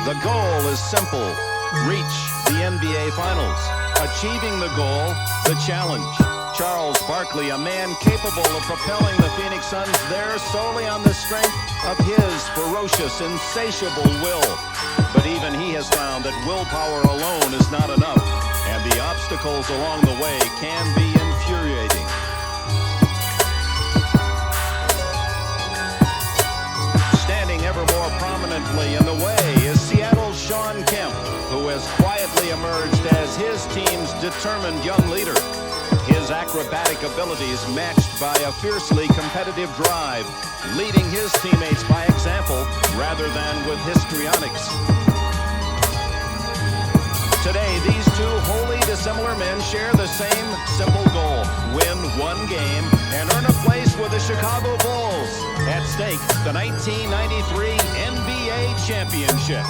The goal is simple. Reach the NBA Finals. Achieving the goal, the challenge. Charles Barkley, a man capable of propelling the Phoenix Suns there solely on the strength of his ferocious, insatiable will. But even he has found that willpower alone is not enough, and the obstacles along the way can be infuriating. Standing ever more prominently in the way is Seattle's Kemp, who has quietly emerged as his team's determined young leader. His acrobatic abilities matched by a fiercely competitive drive, leading his teammates by example rather than with histrionics. Today, these two wholly dissimilar men share the same simple goal: win one game and earn a place with the Chicago Bulls. At stake, the 1993 NBA championship.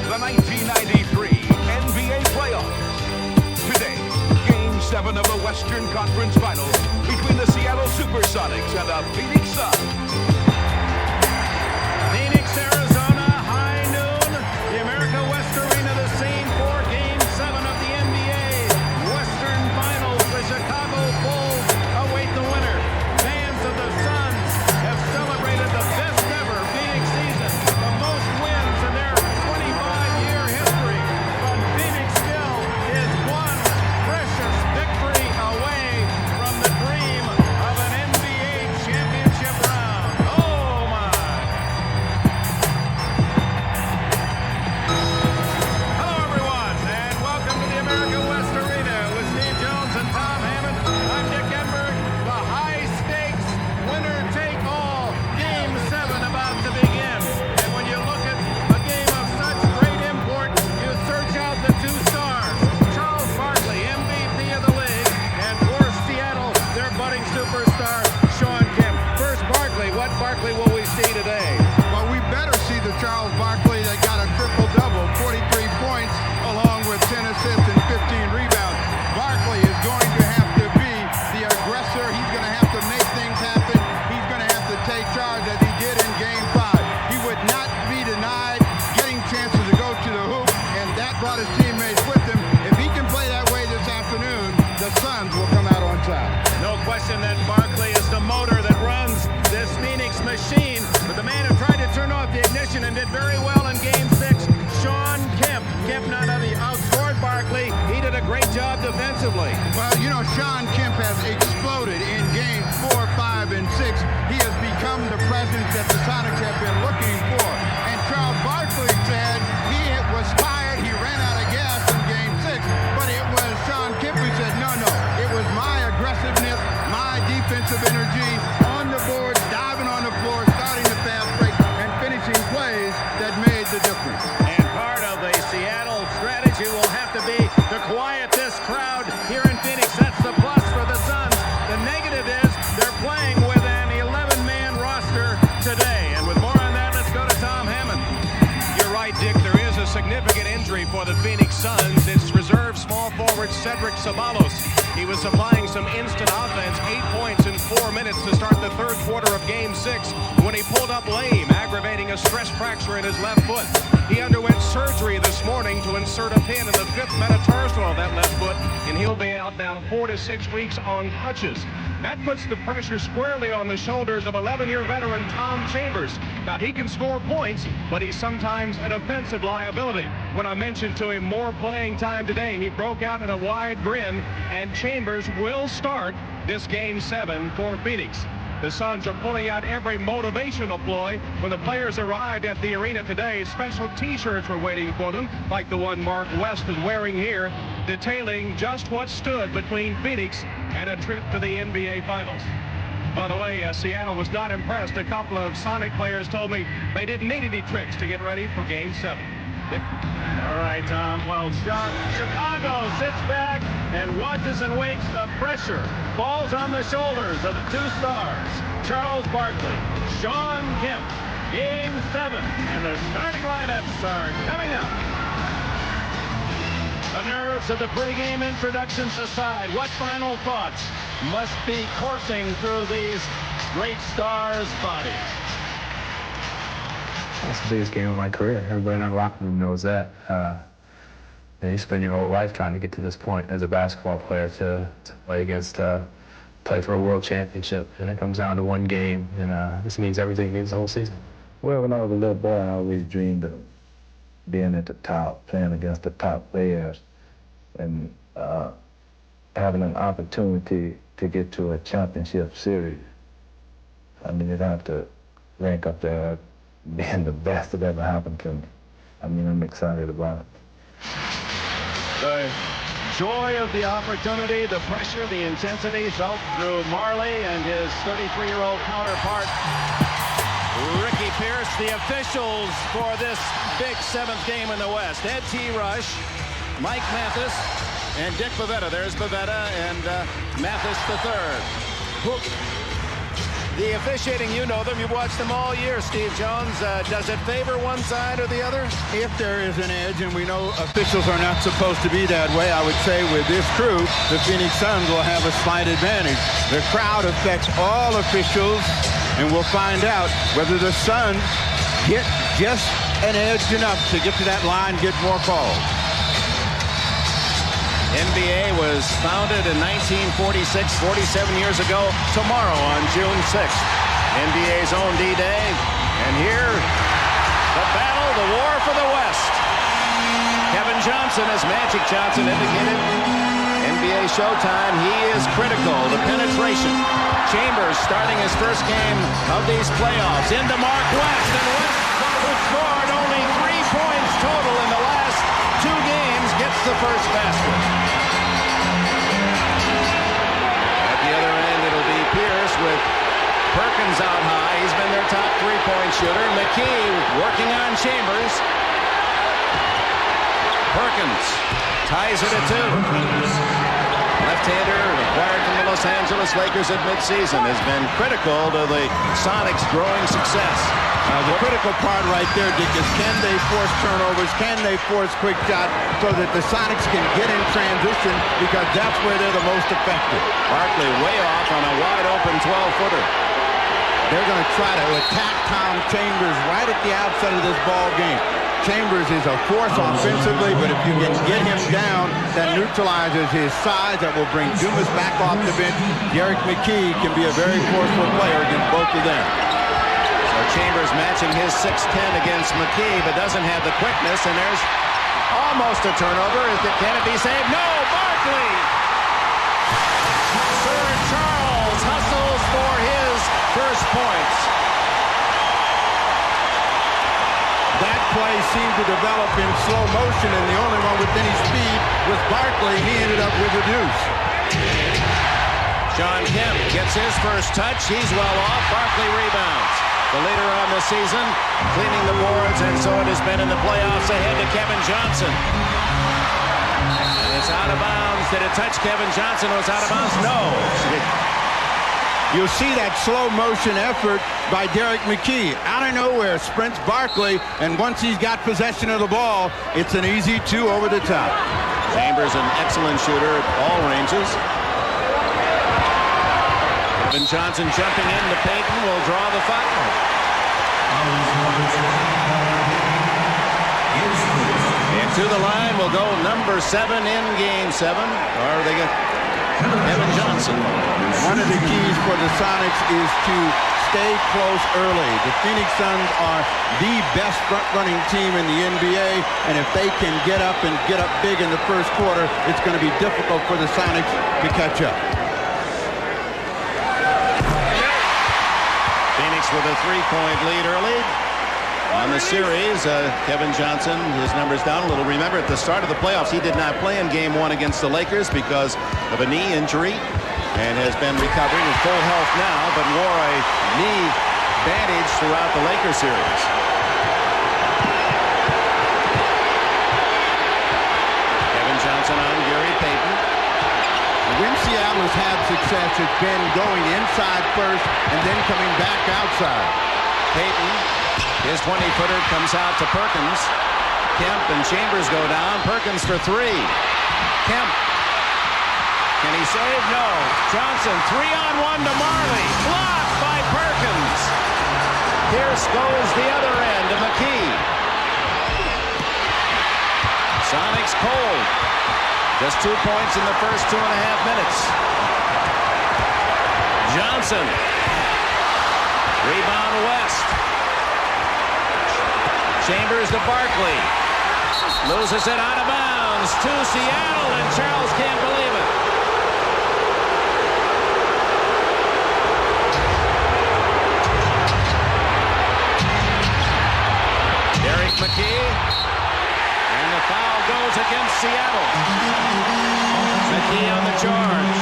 The 1993 NBA playoffs. Today, Game 7 of the Western Conference Finals between the Seattle Supersonics and the Phoenix Suns. Phoenix, Arizona, high noon. The America West Arena, the scene for Game 7 of the NBA Western Finals. The Chicago Bulls await the winner. Fans of the Suns have celebrated the best ever Phoenix season, the most wins in their 25-year history. But Phoenix still is one precious victory away from the dream of an NBA championship round. Oh my! Hello everyone, and welcome to the America West Arena with Steve Jones and Tom Hammond. I'm Dick Enberg. The high-stakes winner-take-all Game 7 about to begin. And when you look at a game of such great import, you search out the two stars. Charles Barkley, MVP of the league, and for Seattle, their budding superstar, Kemp. First, Barkley. What Barkley will we see today? Well, we better see the Charles Barkley that got a triple-double, 43 points, along with 10 assists and 15 rebounds. Barkley is going to have to be the aggressor. He's going to have to make things happen. He's going to have to take charge as he did in Game 5. He would not be denied getting chances to go to the hoop, and that brought his teammates with him. If he can play that way this afternoon, the Suns will come out on top. No question that Barkley is the motor that runs this Phoenix machine, but the man who tried to turn off the ignition and did very well in Game 6, Kemp. Kemp not only outscored Barkley, he did a great job defensively. Well, you know, Kemp has exploded in Games 4, 5, and 6. He has become the presence that the Sonics have been looking for. And Charles Barkley said he was tired, he ran out of gas in Game 6, but it was Kemp who said, no, it was my aggressiveness, my defensive energy on the board, diving on the floor, starting the fast break, and finishing plays that made the difference. And part of the Seattle strategy will have to be to quiet this crowd here in Phoenix. That's the plus for the Suns. The negative is they're playing with an 11-man roster today. And with more on that, let's go to Tom Hammond. You're right, Dick. There is a significant injury for the Phoenix Suns. It's reserve small forward Cedric Ceballos. He was supplying some instant offense, 8 points in 4 minutes to start the third quarter of Game 6 when he pulled up lame, aggravating a stress fracture in his left foot. He underwent surgery this morning to insert a pin in the 5th metatarsal of that left foot, and he'll be out now 4 to 6 weeks on crutches. That puts the pressure squarely on the shoulders of 11-year veteran Tom Chambers. Now, he can score points, but he's sometimes an offensive liability. When I mentioned to him more playing time today, he broke out in a wide grin, and Chambers will start this Game 7 for Phoenix. The Suns are pulling out every motivational ploy. When the players arrived at the arena today, special T-shirts were waiting for them, like the one Mark West is wearing here, detailing just what stood between Phoenix and a trip to the NBA Finals. By the way, Seattle was not impressed. A couple of Sonic players told me they didn't need any tricks to get ready for Game 7. All right, Tom. Well, Chicago sits back and watches and waits. The pressure falls on the shoulders of the two stars, Charles Barkley, Shawn Kemp. Game 7, and the starting lineups are coming up. The nerves of the pregame introductions aside, what final thoughts must be coursing through these great stars' bodies? That's the biggest game of my career. Everybody in our locker room knows that. You spend your whole life trying to get to this point as a basketball player to play against, play for a world championship. And it comes down to one game, and this means everything, means the whole season. Well, when I was a little boy, I always dreamed of being at the top, playing against the top players, and having an opportunity to get to a championship series. I mean, it'd have to rank up there being the best that ever happened to me. I mean, I'm excited about it. The joy of the opportunity, the pressure, the intensity felt through Marley and his 33-year-old counterpart, Ricky Pierce. The officials for this big 7th game in the West: Ed T. Rush, Mike Mathis, and Dick Bavetta. There's Bavetta and Mathis III. The officiating, you know them. You've watched them all year, Steve Jones. Does it favor one side or the other? If there is an edge, and we know officials are not supposed to be that way, I would say with this crew, the Phoenix Suns will have a slight advantage. The crowd affects all officials, and we'll find out whether the Suns get just an edge enough to get to that line, get more calls. NBA was founded in 1946, 47 years ago tomorrow on June 6th. NBA's own D-Day. And here, the battle, the war for the West. Kevin Johnson, as Magic Johnson indicated, NBA Showtime, he is critical. The penetration. Chambers starting his first game of these playoffs. Into Mark West, and West, who scored only 3 points total in the last 2 games, gets the first basket. At the other end, it'll be Pierce with Perkins out high. He's been their top 3-point shooter. McKee working on Chambers. Perkins ties it at 2. Left-hander acquired from the Los Angeles Lakers at midseason has been critical to the Sonics' growing success. The critical part right there, Dick, is can they force turnovers? Can they force quick shots so that the Sonics can get in transition, because that's where they're the most effective. Barkley way off on a wide-open 12-footer. They're going to try to attack Tom Chambers right at the outset of this ball game. Chambers is a force offensively, but if you can get him down, that neutralizes his size. That will bring Dumas back off the bench. Derek McKee can be a very forceful player against both of them. So Chambers matching his 6'10 against McKee, but doesn't have the quickness, and there's almost a turnover. Can it be saved? No, Barkley! Sir Charles hustles for his first points. That play seemed to develop in slow motion, and the only one with any speed was Barkley. He ended up with a deuce. Shawn Kemp gets his first touch. He's well off. Barkley rebounds. The leader on the season, cleaning the boards, and so it has been in the playoffs ahead to Kevin Johnson. And it's out of bounds. Did it touch Kevin Johnson? Was out of bounds? No. You'll see that slow motion effort by Derek McKee. Out of nowhere, sprints Barkley, and once he's got possession of the ball, it's an easy 2 over the top. Chambers, an excellent shooter at all ranges. Kevin Johnson jumping into Payton will draw the foul. And to the line will go number 7 in Game 7. Or they get Kevin Johnson. One of the keys for the Sonics is to stay close early. The Phoenix Suns are the best front-running team in the NBA, and if they can get up big in the first quarter, it's going to be difficult for the Sonics to catch up. Phoenix with a 3-point lead early on the series. Kevin Johnson, his numbers down a little. Remember, at the start of the playoffs, he did not play in Game 1 against the Lakers because of a knee injury and has been recovering in full health now, but wore a knee bandage throughout the Lakers series. Kevin Johnson on Gary Payton. When Seattle has had success, it's been going inside first and then coming back outside. Payton, his 20-footer comes out to Perkins. Kemp and Chambers go down. Perkins for three. Kemp. Can he save? No. Johnson, 3-on-1 to Marley. Blocked by Perkins. Pierce goes the other end to McKee. Sonics cold. Just 2 points in the first 2.5 minutes. Johnson. Rebound West. Chambers to Barkley. Loses it out of bounds to Seattle, and Charles can't believe it. Derek McKee. And the foul goes against Seattle. McKee on the charge.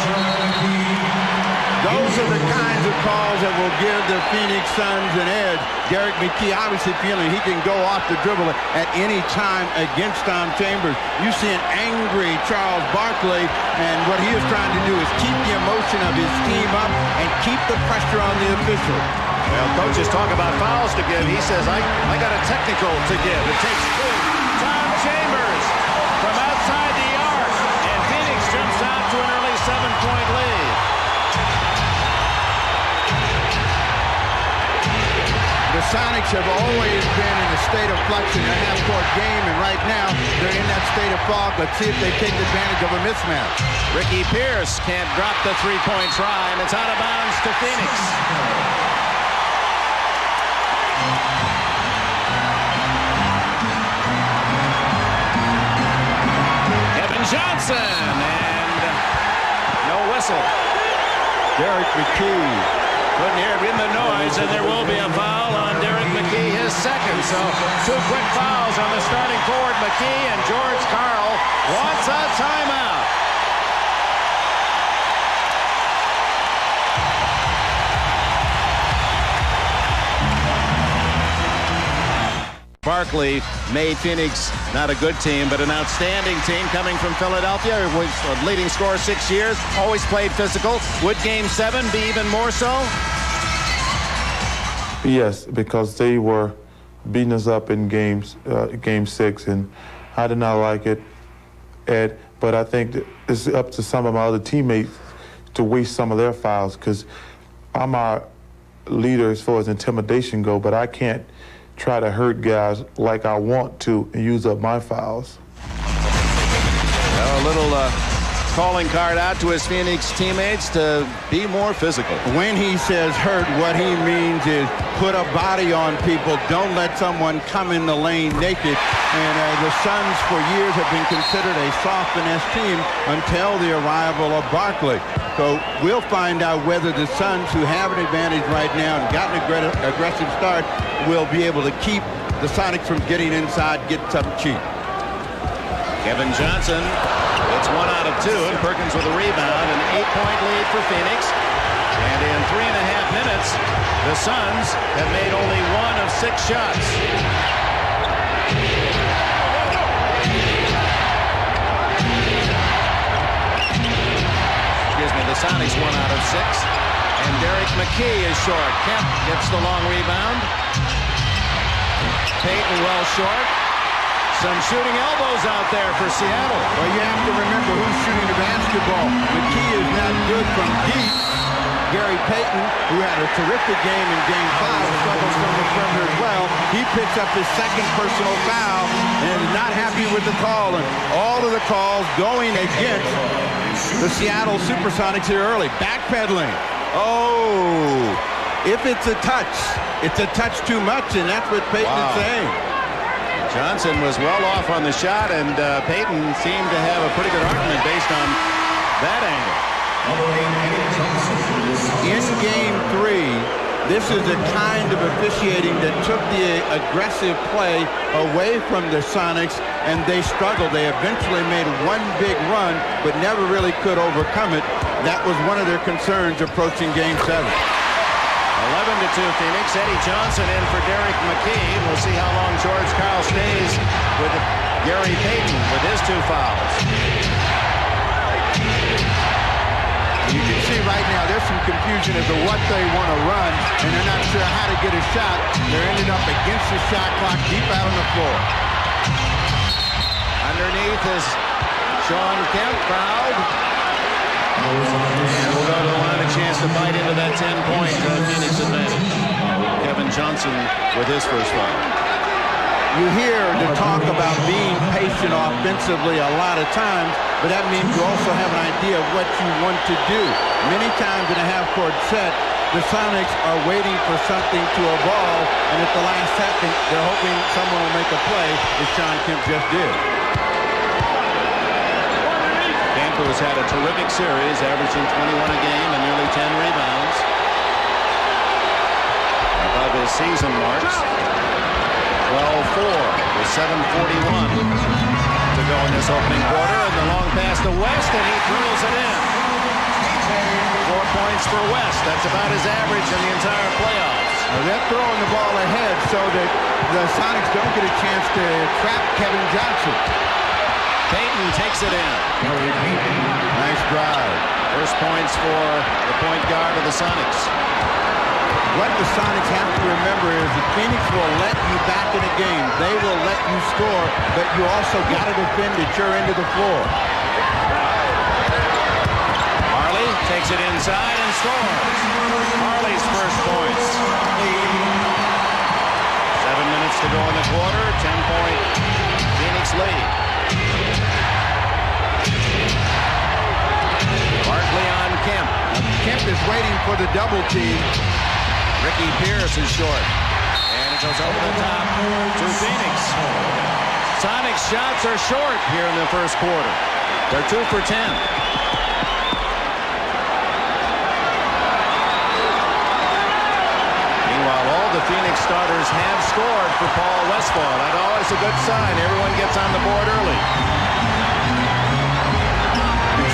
Those are the kinds of calls that will give the Phoenix Suns an edge. Derek McKee obviously feeling he can go off the dribble at any time against Tom Chambers. You see an angry Charles Barkley, and what he is trying to do is keep the emotion of his team up and keep the pressure on the official. Well, coaches talk about fouls to give. He says, I got a technical to give. It takes two. Tom Chambers from outside the arc, and Phoenix jumps out to an early 7-point lead. The Sonics have always been in a state of flux in their half-court game, and right now they're in that state of fog. Let's see if they take advantage of a mismatch. Ricky Pierce can't drop the three-point try, and it's out of bounds to Phoenix. Kevin Johnson, and no whistle. Derek McKee. Couldn't hear it in the noise, and there will be a foul on Derek McKee, his second. So 2 quick fouls on the starting forward, McKee, and George Karl wants a timeout. Barkley made Phoenix not a good team, but an outstanding team coming from Philadelphia. It was a leading scorer 6 years, always played physical. Would Game 7 be even more so? Yes, because they were beating us up in Game 6, and I did not like it, Ed. But I think that it's up to some of my other teammates to waste some of their fouls, because I'm our leader as far as intimidation go, but I can't try to hurt guys like I want to and use up my fouls. Well, a little calling card out to his Phoenix teammates to be more physical. When he says hurt, what he means is put a body on people. Don't let someone come in the lane naked. And the Suns for years have been considered a soft finesse team until the arrival of Barkley. So we'll find out whether the Suns, who have an advantage right now and got an aggressive start, will be able to keep the Sonics from getting inside, getting something cheap. Kevin Johnson, it's 1 out of 2, and Perkins with a rebound, an 8-point lead for Phoenix. And in 3.5 minutes, the Suns have made only 1 of 6 shots. The Sonics 1 out of 6. And Derek McKee is short. Kemp gets the long rebound. Payton well short. Some shooting elbows out there for Seattle. Well, you have to remember who's shooting the basketball. McKee is not good from deep. Gary Payton, who had a terrific game in Game 5, struggles from the perimeter as well. He picks up his second personal foul and is not happy with the call. And all of the calls going against the Seattle Supersonics here early. Backpedaling. Oh, if it's a touch too much, and that's what Payton is saying. Johnson was well off on the shot, and Payton seemed to have a pretty good argument based on that angle. In Game 3, This is the kind of officiating that took the aggressive play away from the Sonics, and they struggled. They eventually made one big run, but never really could overcome it. That was one of their concerns approaching Game 7. 11-2 Phoenix. Eddie Johnson in for Derek McKee. We'll see how long George Karl stays with Gary Payton with his 2 fouls. You can see right now there's some confusion as to what they want to run, and they're not sure how to get a shot. They're ended up against the shot clock deep out on the floor. Underneath is Sean Kemp fouled. And we'll go to the line, a chance to bite into that 10-point Phoenix advantage. Kevin Johnson with his first foul. You hear the talk about being patient offensively a lot of times, but that means you also have an idea of what you want to do. Many times in a half-court set, the Sonics are waiting for something to evolve, and at the last second, they're hoping someone will make a play, as Sean Kemp just did. Kemp, who has had a terrific series, averaging 21 a game and nearly 10 rebounds. Above his season marks. 12-4 with 7:41 to go in this opening quarter. And the long pass to West, and he drills it in. 4 points for West. That's about his average in the entire playoffs. Well, they're throwing the ball ahead so that the Sonics don't get a chance to trap Kevin Johnson. Payton takes it in. Nice drive. First points for the point guard of the Sonics. What the Sonics have to remember is that Phoenix will let you back in a game. They will let you score, but you also got to defend at your end of the floor. Marley takes it inside and scores. Marley's first points. 7 minutes to go in the quarter. 10-point Phoenix lead. Barkley on Kemp. Kemp is waiting for the double team. Ricky Pierce is short. And it goes over the top to Phoenix. Sonics shots are short here in the first quarter. They're 2 for 10. Meanwhile, all the Phoenix starters have scored for Paul Westphal. That's always a good sign. Everyone gets on the board early.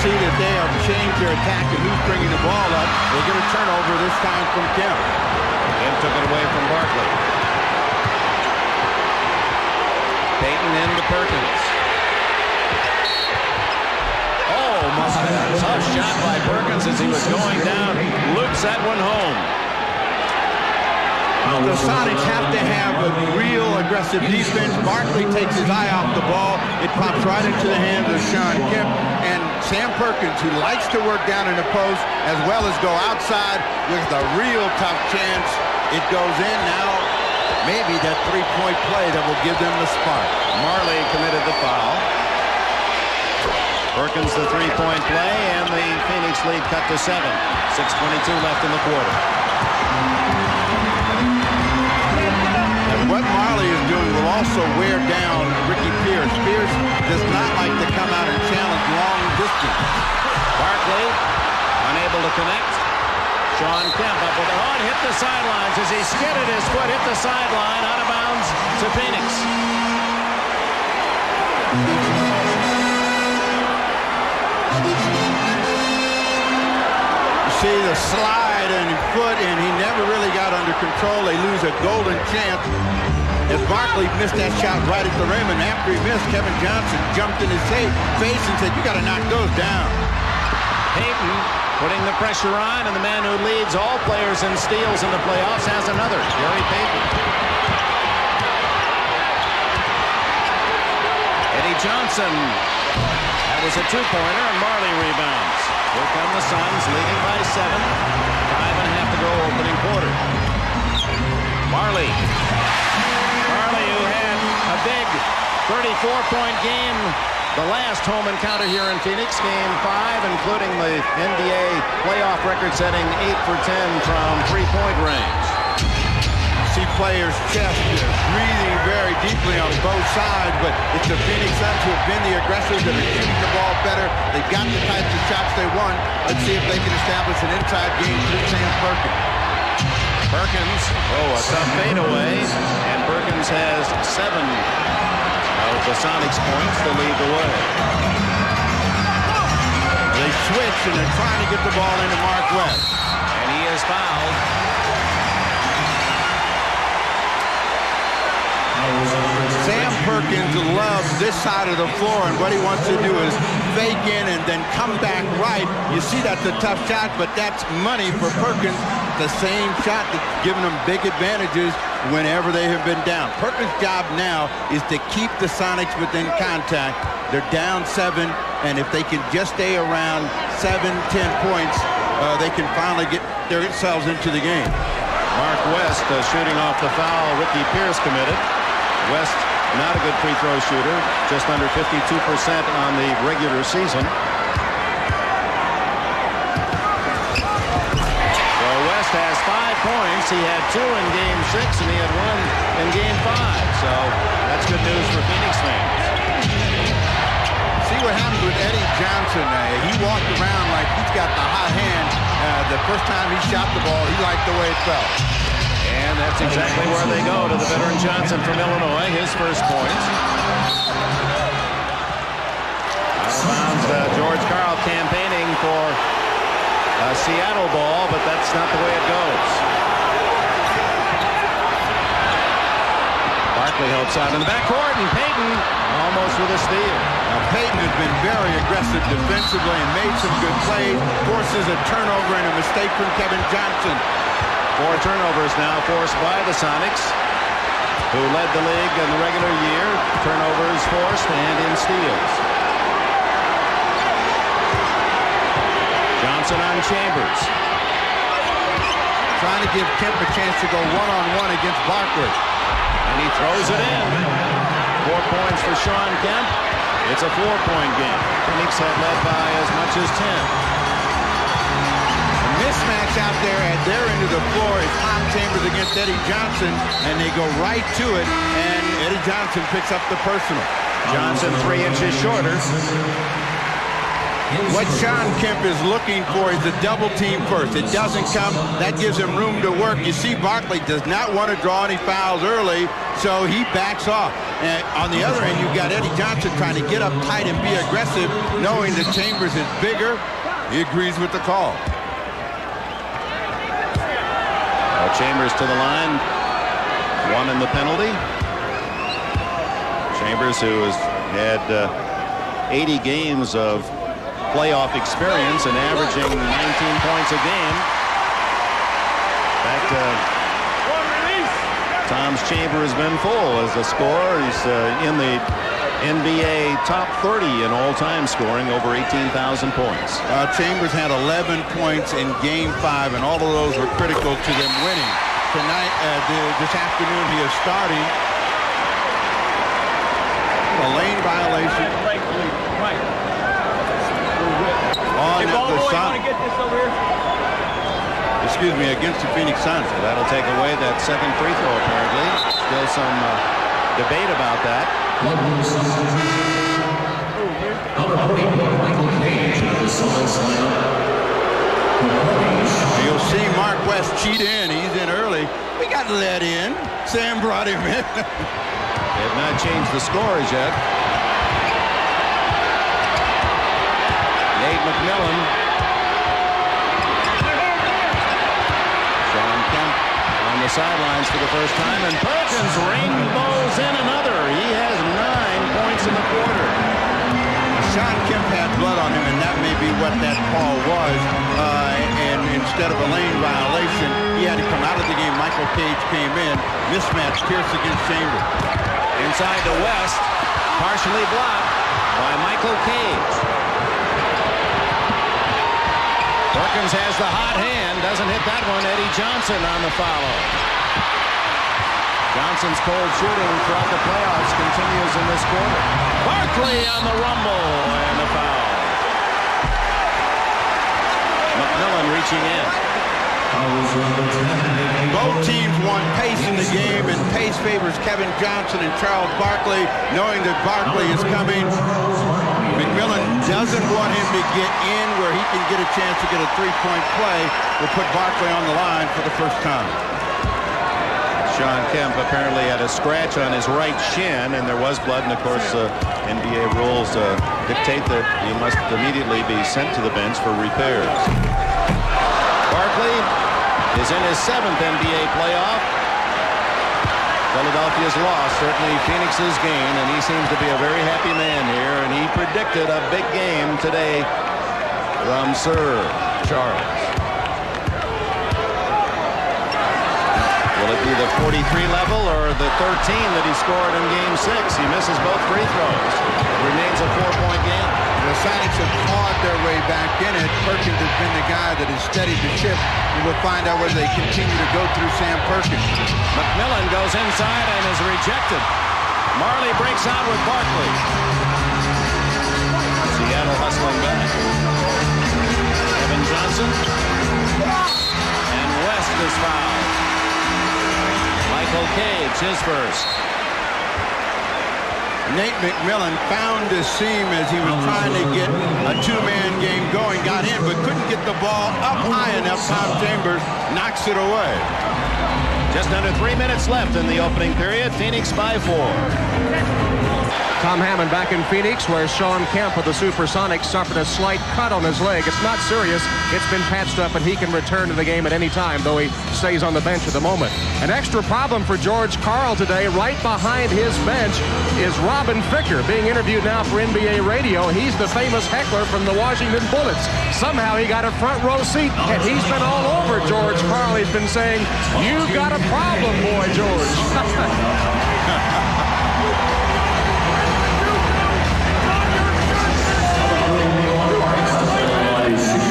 See that they have changed their attack and who's bringing the ball up. They get a turnover this time from Kemp. Kemp took it away from Barkley. Payton into Perkins. Oh, tough shot by Perkins as he was going down. Loops that one home. The Sonics have to have a real aggressive defense. Barkley takes his eye off the ball. It pops right into the hands of Sean Kemp. And Sam Perkins, who likes to work down in the post as well as go outside with a real tough chance. It goes in now. Maybe that three-point play that will give them the spark. Marley committed the foul. Perkins the three-point play, and the Phoenix lead cut to 7. 6:22 left in the quarter. What Marley is doing will also wear down Ricky Pierce. Pierce does not like to come out and challenge long distance. Barkley unable to connect. Sean Kemp up with it on, hit the sidelines as he skidded his foot, hit the sideline, out of bounds to Phoenix. You see the slide and foot, and he never really got under control. They lose a golden chance. As Barkley missed that shot right at the rim, and after he missed, Kevin Johnson jumped in his face and said, "You got to knock those down." Payton putting the pressure on, and the man who leads all players in steals in the playoffs has another, Gary Payton. Eddie Johnson. That was a two-pointer, and Marley rebounds. Here come the Suns, leading by 7. 5.5 to go, opening quarter. Marley, who had a big 34-point game the last home encounter here in Phoenix, Game 5, including the NBA playoff record-setting 8 for 10 from three-point range. See players' chest breathing very deeply on both sides, but it's the Phoenix Suns who have been the aggressors that are shooting the ball better. They've got the types of shots they want. Let's see if they can establish an inside game through Sam Perkins. Perkins, a tough fadeaway, and Perkins has 7 of the Sonics points to lead the way. They switch and they're trying to get the ball into Mark West. And he is fouled. Sam Perkins loves this side of the floor, and what he wants to do is fake in and then come back right. You see that's a tough shot, but that's money for Perkins. The same shot that's given them big advantages whenever they have been down. Perkins' job now is to keep the Sonics within contact. They're down 7, and if they can just stay around 7, 10 points, they can finally get themselves into the game. Mark West shooting off the foul Ricky Pierce committed. West, not a good free throw shooter, just under 52% on the regular season. So West has 5 points. He had 2 in Game 6, and he had 1 in Game 5. So that's good news for Phoenix fans. See what happened with Eddie Johnson. He walked around like he's got the hot hand. The first time he shot the ball, he liked the way it felt. And that's exactly where they go, to the veteran Johnson from Illinois, his first points. Out of bounds, George Karl campaigning for a Seattle ball, but that's not the way it goes. Barkley helps out in the backcourt, and Payton almost with a steal. Payton has been very aggressive defensively and made some good plays, forces a turnover and a mistake from Kevin Johnson. 4 turnovers now forced by the Sonics, who led the league in the regular year. Turnovers forced and in steals. Johnson on Chambers. Trying to give Kemp a chance to go one-on-one against Barkley. And he throws it in. 4 points for Sean Kemp. It's a 4-point game. Phoenix had led by as much as 10. Mismatch out there at their end of the floor is Tom Chambers against Eddie Johnson, and they go right to it, and Eddie Johnson picks up the personal. Johnson 3 inches shorter. What Sean Kemp is looking for is a double team first. It doesn't come. That gives him room to work. You see Barkley does not want to draw any fouls early, so he backs off. And on the other end, you've got Eddie Johnson trying to get up tight and be aggressive, knowing that Chambers is bigger. He agrees with the call. Chambers to the line, 1 in the penalty. Chambers, who has had 80 games of playoff experience and averaging 19 points a game. Back to Tom's chamber has been full as a scorer. He's in the NBA top 30 in all-time scoring, over 18,000 points. Chambers had 11 points in Game 5, and all of those were critical to them winning. Tonight, this afternoon, he is starting. A lane violation. On the Sonics. Excuse me, against the Phoenix Suns. So that'll take away that second free throw, apparently. Still some debate about that. You'll see Mark West cheat in. He's in early. We got let in. Sam brought him in. They have not changed the scores yet. Nate McMillan. Sean Kemp on the sidelines for the first time, and Perkins rainbows in another. He has 9 points in the quarter. Sean Kemp had blood on him, and that may be what that call was. And instead of a lane violation, he had to come out of the game. Michael Cage came in. Mismatch, Pierce against Chambers. Inside to West, partially blocked by Michael Cage. Perkins has the hot hand, doesn't hit that one. Eddie Johnson on the follow. Johnson's cold shooting throughout the playoffs continues in this quarter. Barkley on the rumble and the foul. McMillan reaching in. Both teams want pace in the game, and pace favors Kevin Johnson and Charles Barkley, knowing that Barkley is coming. McMillan doesn't want him to get in where he he can get a chance to get a three-point play, will put Barkley on the line for the first time. Sean Kemp apparently had a scratch on his right shin, and there was blood, and of course NBA rules dictate that he must immediately be sent to the bench for repairs. Barkley is in his 7th NBA playoff. Philadelphia's loss, certainly Phoenix's gain, and he seems to be a very happy man here, and he predicted a big game today from Sir Charles. Will it be the 43 level or the 13 that he scored in Game 6? He misses both free throws. It remains a 4-point game. The Sonics have clawed their way back in it. Perkins has been the guy that has steadied the ship. And we'll find out whether they continue to go through Sam Perkins. McMillan goes inside and is rejected. Marley breaks out with Barkley. Seattle hustling back. Kevin Johnson. And West is fouled. Michael Cage, his first. Nate McMillan found his seam as he was trying to get a two-man game going. Got in, but couldn't get the ball up high enough. Tom Chambers knocks it away. Just under 3 minutes left in the opening period. Phoenix by 4. Tom Hammond back in Phoenix, where Sean Kemp of the Supersonics suffered a slight cut on his leg. It's not serious. It's been patched up, and he can return to the game at any time, though he stays on the bench at the moment. An extra problem for George Karl today. Right behind his bench is Robin Ficker, being interviewed now for NBA radio. He's the famous heckler from the Washington Bullets. Somehow he got a front row seat, and he's been all over George Karl. He's been saying, "You've got a problem, boy, George."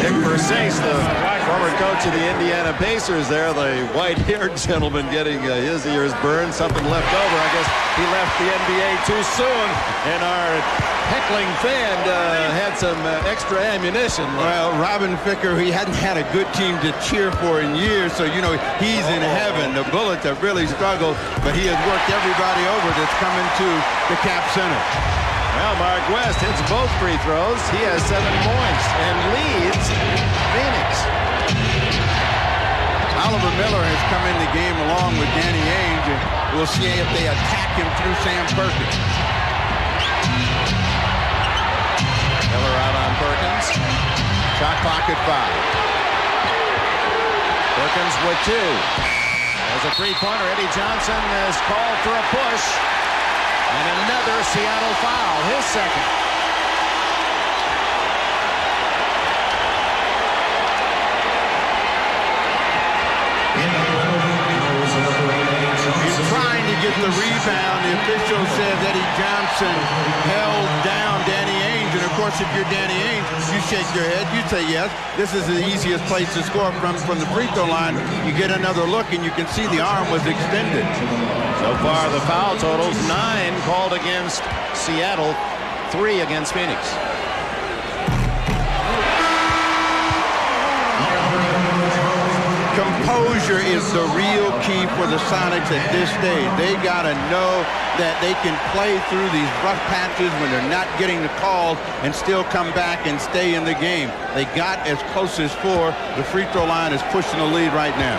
Dick Versace, the former coach of the Indiana Pacers there, the white-haired gentleman getting his ears burned, something left over. I guess he left the NBA too soon, and our heckling fan had some extra ammunition. Well, Robin Ficker, he hadn't had a good team to cheer for in years, so, you know, he's in heaven. The Bullets have really struggled, but he has worked everybody over that's coming to the Cap Center. Well, Mark West hits both free throws. He has 7 points and leads Phoenix. Oliver Miller has come in the game along with Danny Ainge, and we'll see if they attack him through Sam Perkins. Miller out on Perkins. Shot clock at 5. Perkins with 2. There's a three-pointer. Eddie Johnson is called for a push. And another Seattle foul, his second. He's trying to get the rebound. The official says Eddie Johnson held down Danny Ainge. And of course, if you're Danny Ainge, you shake your head. You say yes. This is the easiest place to score from the free throw line. You get another look, and you can see the arm was extended. So far, the foul totals 9 called against Seattle, 3 against Phoenix. Composure is the real key for the Sonics at this stage. They got to know that they can play through these rough patches when they're not getting the calls and still come back and stay in the game. They got as close as 4. The free throw line is pushing the lead right now.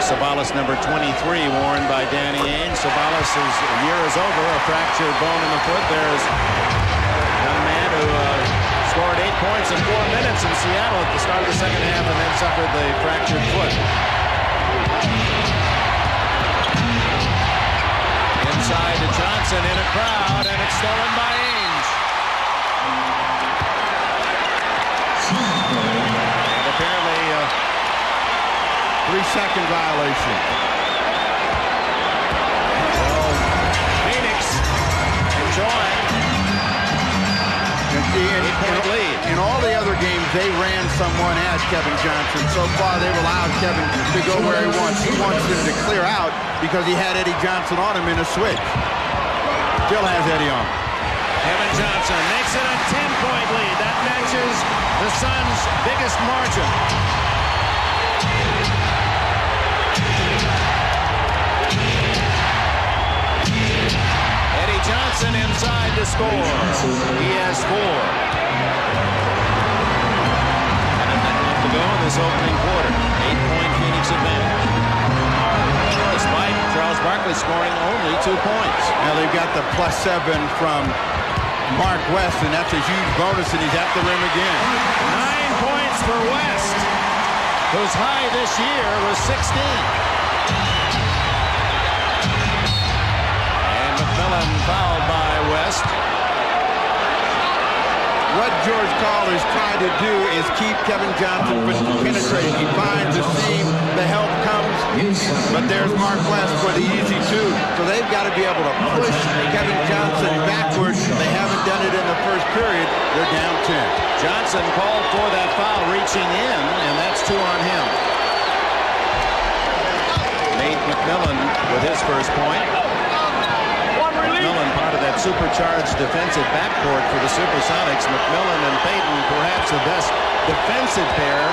Sabalas, number 23, worn by Danny Ainge. Sabalas' year is over, a fractured bone in the foot. There's a young man who scored 8 points in 4 minutes in Seattle at the start of the second half and then suffered the fractured foot. Inside to Johnson in a crowd, and it's stolen by Ainge. And apparently 3-second violation. So, Phoenix enjoying in all the other games, they ran someone at Kevin Johnson. So far, they've allowed Kevin to go where he wants. He wants them to clear out because he had Eddie Johnson on him in a switch. Still has Eddie on. Kevin Johnson makes it a 10-point lead. That matches the Suns' biggest margin. Johnson inside to score. He has 4. And a minute left to go in this opening quarter. 8-point Phoenix advantage. Despite Charles Barkley scoring only 2 points. Now they've got the +7 from Mark West, and that's a huge bonus, and he's at the rim again. 9 points for West, whose high this year was 16. And McMillan fouled by West. What George Karl is trying to do is keep Kevin Johnson from penetrating. He finds the seam, the help comes, but there's Mark West for the easy 2. So they've got to be able to push Kevin Johnson backwards. They haven't done it in the first period. They're down 10. Johnson called for that foul, reaching in, and that's 2 on him. Nate McMillan with his first point. McMillan, part of that supercharged defensive backcourt for the Supersonics. McMillan and Payton, perhaps the best defensive pair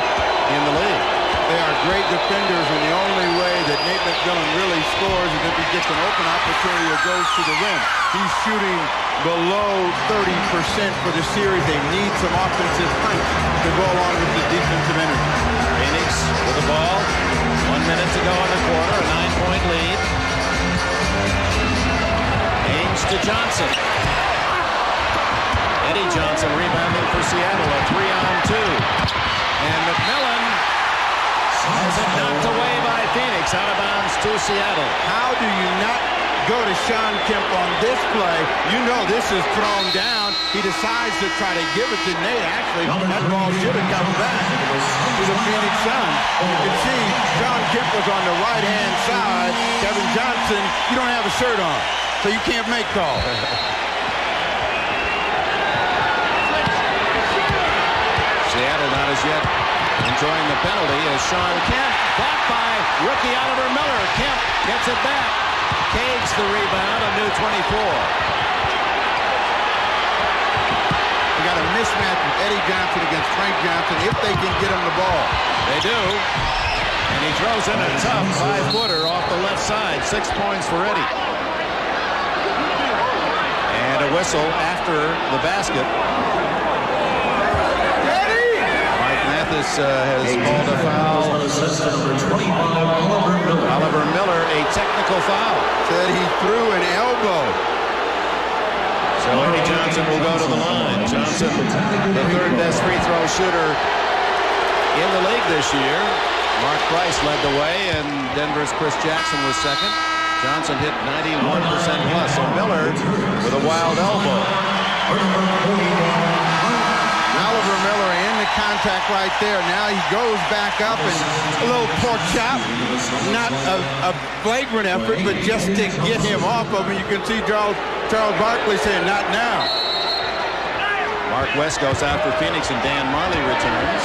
in the league. They are great defenders, and the only way that Nate McMillan really scores is if he gets an open opportunity or goes to the rim. He's shooting below 30% for the series. They need some offensive punch to go along with the defensive energy. Phoenix with the ball. 1 minute to go in the quarter. A 9-point lead. Ames to Johnson. Eddie Johnson rebounding for Seattle. A 3-on-2. And McMillan has it knocked away by Phoenix. Out of bounds to Seattle. How do you not go to Sean Kemp on this play? You know this is thrown down. He decides to try to give it to Nate. Actually, that ball should have come back to the Phoenix Suns. You can see Sean Kemp was on the right-hand side. Kevin Johnson, you don't have a shirt on, so you can't make calls. Seattle not as yet enjoying the penalty as Sean Kemp, blocked by rookie Oliver Miller. Kemp gets it back. Caves the rebound, a new 24. You got a mismatch with Eddie Johnson against Frank Johnson if they can get him the ball. They do. And he throws in a tough 5-footer off the left side. 6 points for Eddie. And a whistle after the basket. Mathis has called a foul. Oliver Miller, a technical foul. Said he threw an elbow. So Eddie Johnson will go to the line. Johnson, the 3rd best free throw shooter in the league this year. Mark Price led the way, and Denver's Chris Jackson was 2nd. Johnson hit 91% plus. So Miller with a wild elbow. Oliver Miller in the contact right there. Now he goes back up and a little pork chop. Not a flagrant effort, but just to get him off of him. You can see Charles Barkley saying, not now. Mark West goes out for Phoenix, and Dan Marley returns.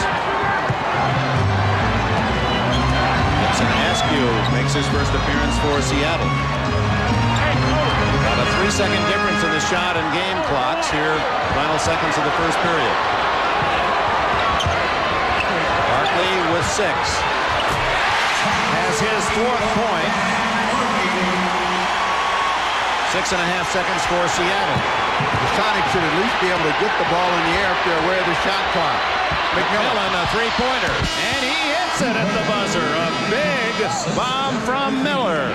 Gibson Askew makes his first appearance for Seattle. About a 3-second difference in the shot and game clocks here. Final seconds of the first period. Barkley with 6. Has his 4th point. 6.5 seconds for Seattle. The Sonics should at least be able to get the ball in the air if they're aware of the shot clock. McMillan, a 3-pointer. And he hits it at the buzzer. A big bomb from Miller.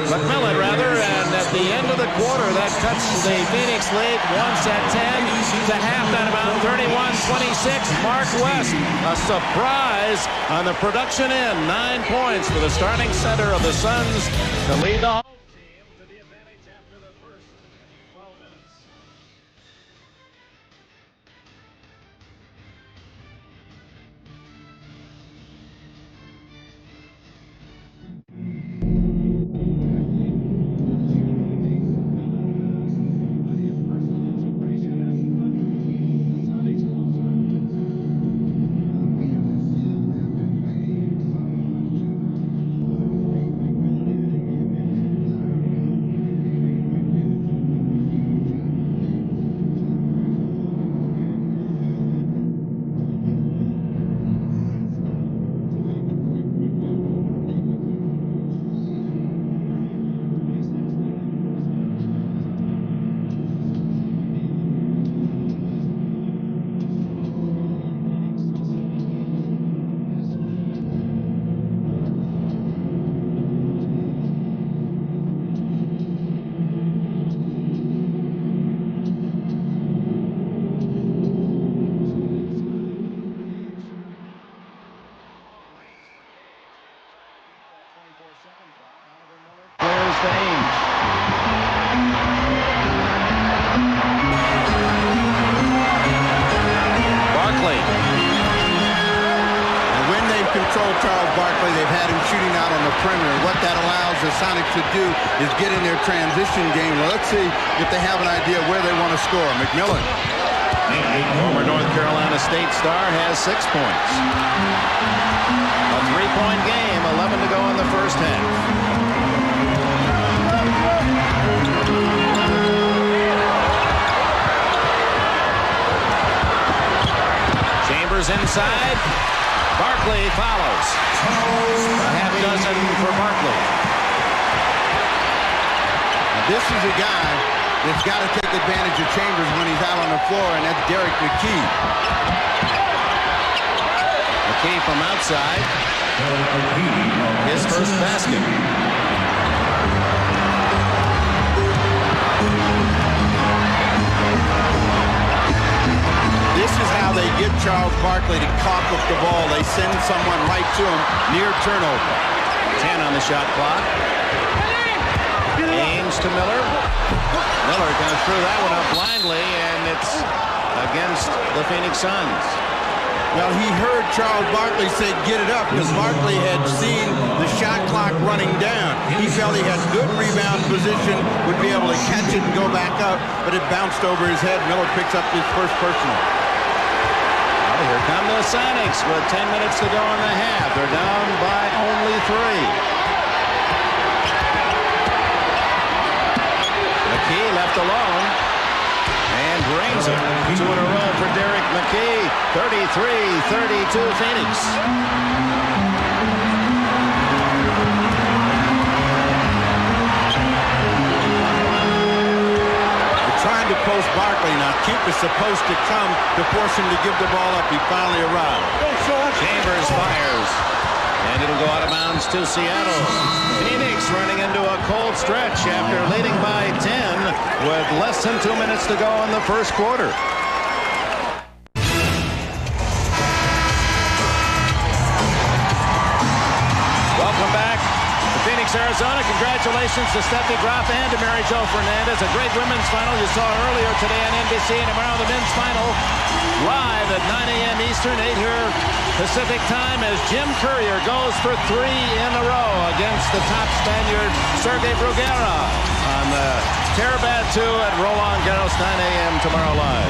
McMillan, rather, and at the end of the quarter, that cuts the Phoenix lead once at 10 to halftime, about 31-26. Mark West, a surprise on the production end. 9 points for the starting center of the Suns to lead the home team to the advantage after the first 12 minutes. Charles Barkley. They've had him shooting out on the perimeter. What that allows the Sonics to do is get in their transition game. Well, let's see if they have an idea where they want to score. McMillan. Former North Carolina State star has 6 points. A 3-point game, 11 to go in the first half. Chambers inside. Barkley follows. A half dozen for Barkley. Now, this is a guy that's got to take advantage of Chambers when he's out on the floor, and that's Derek McKee. McKee from outside. His first basket. This is how they get Charles Barkley to cough up the ball. They send someone right to him near turnover. 10 on the shot clock. Ames to Miller. Miller going to throw that one up blindly, and it's against the Phoenix Suns. Well, he heard Charles Barkley say, get it up, because Barkley had seen the shot clock running down. He felt he had good rebound position, would be able to catch it and go back up, but it bounced over his head. Miller picks up his first personal. Well, here come the Sonics with 10 minutes to go in the half. They're down by only 3. McKee left alone and drains it. 2 in a row for Derek McKee. 33-32 Phoenix. They're trying to post Barkley now. Kemp is supposed to come to force him to give the ball up. He finally arrived. Chambers fires. And it'll go out of bounds to Seattle. Phoenix running into a cold stretch after leading by 10 with less than 2 minutes to go in the first quarter. Welcome back to Phoenix, Arizona. Congratulations to Steffi Graf and to Mary Jo Fernandez. A great women's final. You saw it earlier today on NBC. And tomorrow the men's final live at 9 a.m. Eastern, 8 here Pacific time, as Jim Courier goes for 3 in a row against the top Spaniard, Sergey Bruguera, on the Terabad 2 at Roland Garros, 9 a.m. tomorrow live.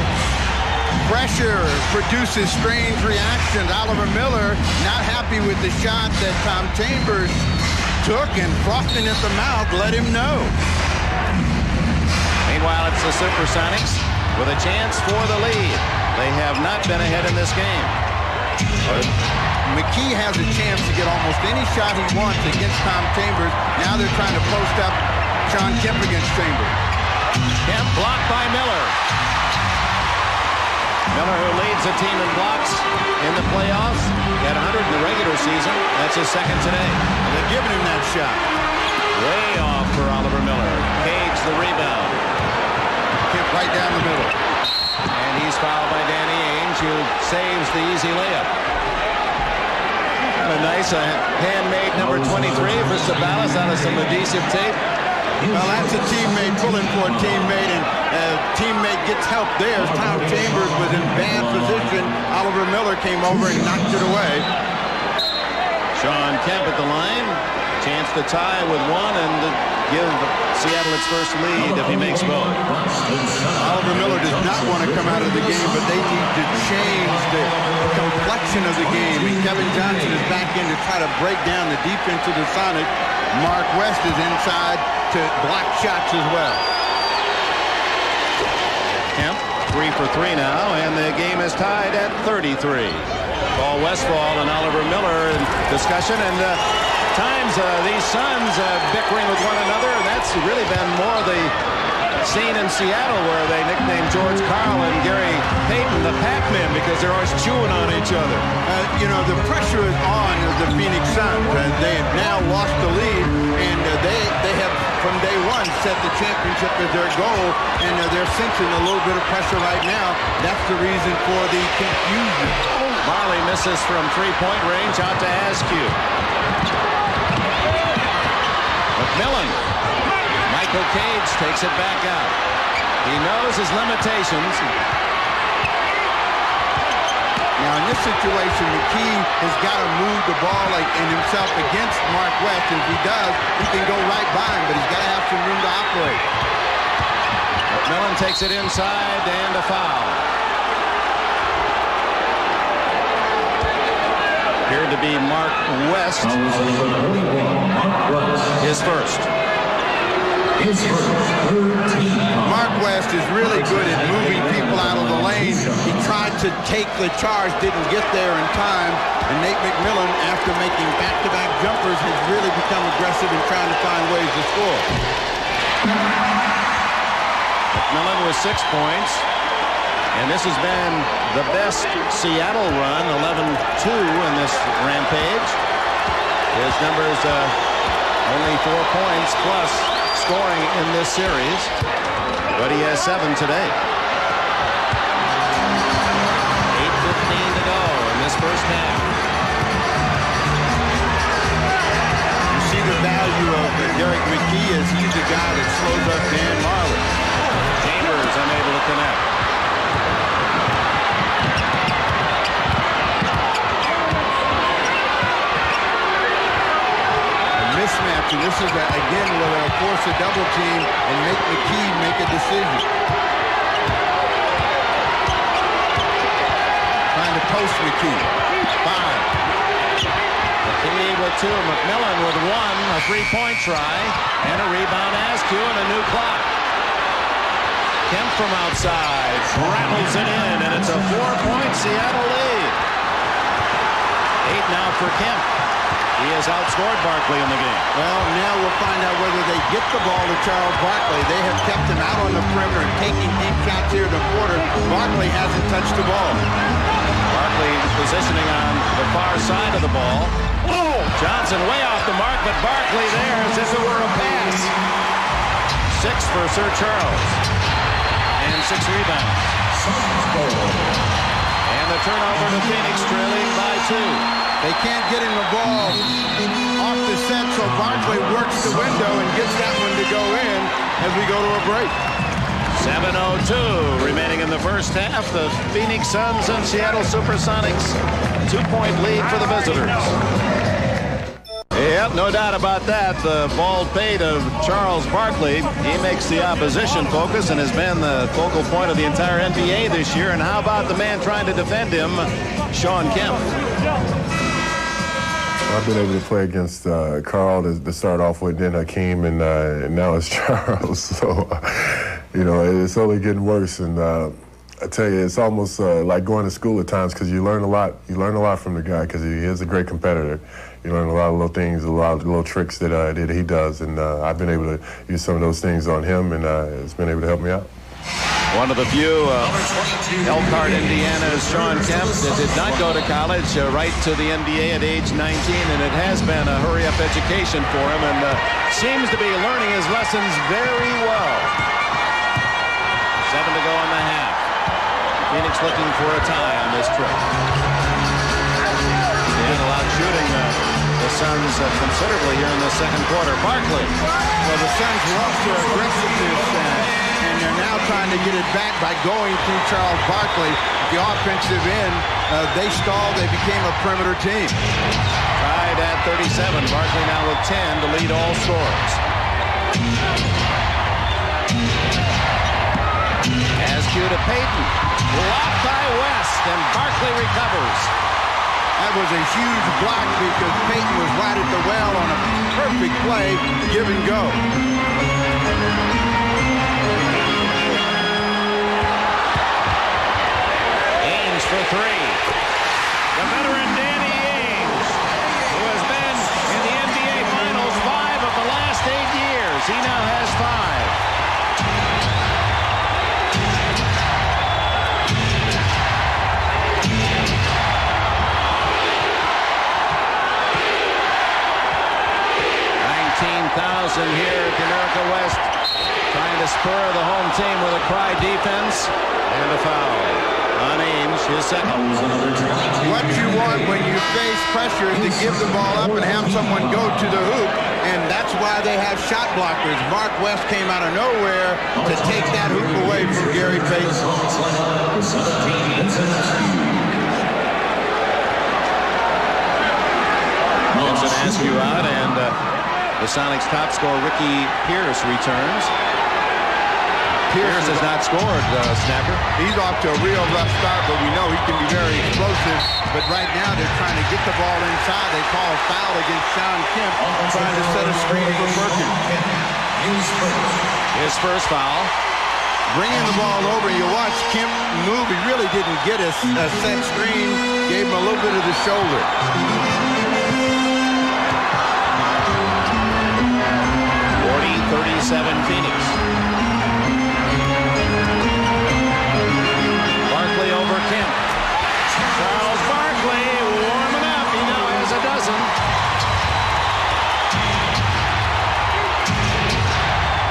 Pressure produces strange reactions. Oliver Miller not happy with the shot that Tom Chambers took, and frosting at the mouth let him know. Meanwhile, it's the Supersonics with a chance for the lead. They have not been ahead in this game. McKee has a chance to get almost any shot he wants against Tom Chambers. Now they're trying to post up Sean Kemp against Chambers. Kemp blocked by Miller. Miller, who leads the team in blocks in the playoffs, had 100 in the regular season. That's his second today. And they're giving him that shot. Way off for Oliver Miller. Cage the rebound. Kemp right down the middle. And he's fouled by Danny Ainge, who saves the easy layup. A nice handmade number 23 for Sabalas out of some adhesive tape. Well, that's a teammate pulling for a teammate, and teammate gets help there. Tom Chambers was in bad position. Oliver Miller came over and knocked it away. Sean Kemp at the line. Chance to tie with 1 and to give Seattle its first lead if he makes both. Oliver Miller does not want to come out of the game, but they need to change the complexion of the game. And Kevin Johnson is back in to try to break down the defense of the Sonics. Mark West is inside to block shots as well. Kemp 3 for 3 now, and the game is tied at 33. Paul Westphal and Oliver Miller in discussion, and times these Suns bickering with one another. That's really been more the scene in Seattle, where they nicknamed George Karl and Gary Payton the Pac-Man because they're always chewing on each other. You know, the pressure is on the Phoenix Suns. They have now lost the lead, and they have from day one set the championship as their goal, and they're sensing a little bit of pressure right now. That's the reason for the confusion. Marley misses from 3-point range out to Askew. McMillan. Michael Cage takes it back out. He knows his limitations. Now Now, in this situation, McKee has got to move the ball and himself against Mark West. And if he does, he can go right by him, but he's got to have some room to operate. McMillan takes it inside and a foul. Appeared to be Mark West. His first. Mark West is really good at moving people out of the lane. He tried to take the charge, didn't get there in time. And Nate McMillan, after making back-to-back jumpers, has really become aggressive in trying to find ways to score. McMillan with 6 points. And this has been the best Seattle run, 11-2 in this rampage. His numbers only 4 points plus scoring in this series, but he has 7 today. 8:15 to go in this first half. You see the value of Derek McKee as he's the guy that slows up Dan Marley. Chambers unable to connect. Mismatch, and this is again where they'll force a double team and make McKee make a decision. Trying to post McKee. 5. McKee with 2, McMillan with 1, a 3-point try, and a rebound Askew and a new clock. Kemp from outside rattles it in, and it's a 4-point Seattle lead. 8 now for Kemp. He has outscored Barkley in the game. Well, now we'll find out whether they get the ball to Charles Barkley. They have kept him out on the perimeter and taking deep shots here in the quarter. Barkley hasn't touched the ball. Barkley positioning on the far side of the ball. Oh! Johnson way off the mark, but Barkley there as if it were a pass. 6 for Sir Charles. And 6 rebounds. And the turnover to Phoenix, trailing by 2. They can't get him the ball off the set, so Barkley works the window and gets that one to go in as we go to a break. 7:02 remaining in the first half. The Phoenix Suns and Seattle Supersonics 2-point lead for the visitors. Yep, no doubt about that. The bald pate of Charles Barkley. He makes the opposition focus and has been the focal point of the entire NBA this year. And how about the man trying to defend him, Sean Kemp? I've been able to play against Carl to start off with, then Hakeem, and now it's Charles. So, you know, it's only getting worse. And I tell you, it's almost like going to school at times because you learn a lot. You learn a lot from the guy because he is a great competitor. You learn a lot of little things, a lot of little tricks that he does. And I've been able to use some of those things on him, and it's been able to help me out. One of the few Elkhart, Indiana's Sean Kemp that did not go to college, right to the NBA at age 19, and it has been a hurry-up education for him, and seems to be learning his lessons very well. 7 to go in the half. Phoenix looking for a tie on this trip. And a lot shooting the Suns considerably here in the second quarter. Barkley. Well, the Suns lost their aggressiveness, and they're now trying to get it back by going through Charles Barkley. The offensive end, they stalled. They became a perimeter team. Tied at 37. Barkley now with 10 to lead all scorers. Askew to Payton. Blocked by West, and Barkley recovers. That was a huge block because Payton was right at the well on a perfect play, give and go. Ames for 3. The veteran Danny Ames, who has been in the NBA Finals 5 of the last 8 years. He now has 5. Here at the America West, trying to spur the home team with a cry defense and a foul on Ames, his second. What you want when you face pressure is to give the ball up and have someone go to the hoop, and that's why they have shot blockers. Mark West came out of nowhere to take that hoop away from Gary Payton. The Sonics' top scorer, Ricky Pierce, returns. Pierce has not scored, Snacker. He's off to a real rough start, but we know he can be very explosive. But right now they're trying to get the ball inside. They call a foul against Sean Kemp, trying to set a screen for Perkins. His first foul. Bringing the ball over, you watch Kemp move. He really didn't get a set screen. Gave him a little bit of the shoulder. 40-37 Phoenix. Barkley over Kemp. Charles Barkley warming up. He now has a dozen.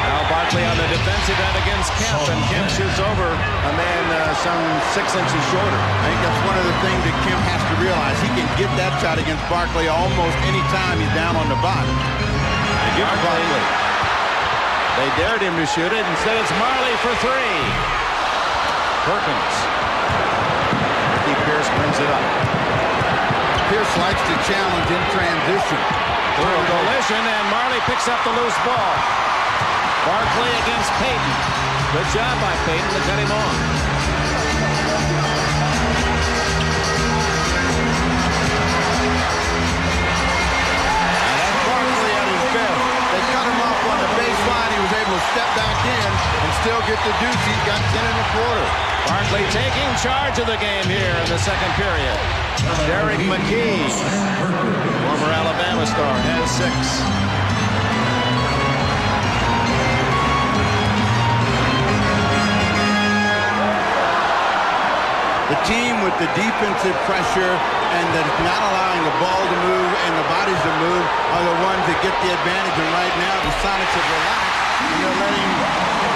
Now Barkley on the defensive end against Kemp, and Kemp shoots over a man some 6 inches shorter. I think that's one of the things that Kemp has to realize. He can get that shot against Barkley almost any time he's down on the bottom. Barkley. They dared him to shoot it. Instead, it's Marley for 3. Perkins. Ricky Pierce brings it up. Pierce likes to challenge in transition. Through a collision, and Marley picks up the loose ball. Barkley against Payton. Good job by Payton to cut him off. And that's Barkley at his best. They cut him off on the baseline. He was able to step back in and still get the deuce. He's got 10 1/4. Barkley taking charge of the game here in the second period. Derek McKee, former Alabama star, has 6. The team with the defensive pressure and that's not allowing the ball to move and the bodies to move are the ones that get the advantage. And right now, the Sonics have relaxed, and they're letting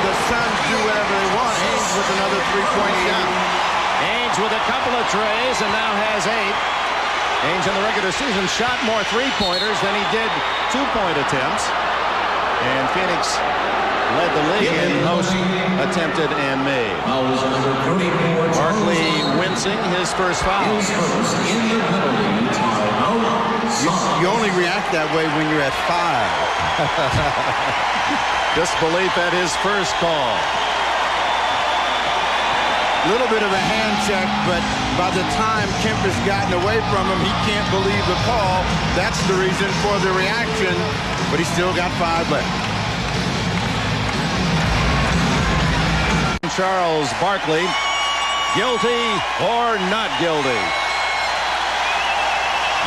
the Suns do whatever they want. Ainge with another 3-point shot. Ainge with a couple of trays and now has 8. Ainge in the regular season shot more 3-pointers than he did 2-point attempts. And Phoenix led the league in most attempted and made. Barkley wincing his first foul. You only react that way when you're at 5. Disbelief at his first call. Little bit of a hand check, but by the time Kemp has gotten away from him, he can't believe the call. That's the reason for the reaction, but he's still got 5 left. Charles Barkley, guilty or not guilty?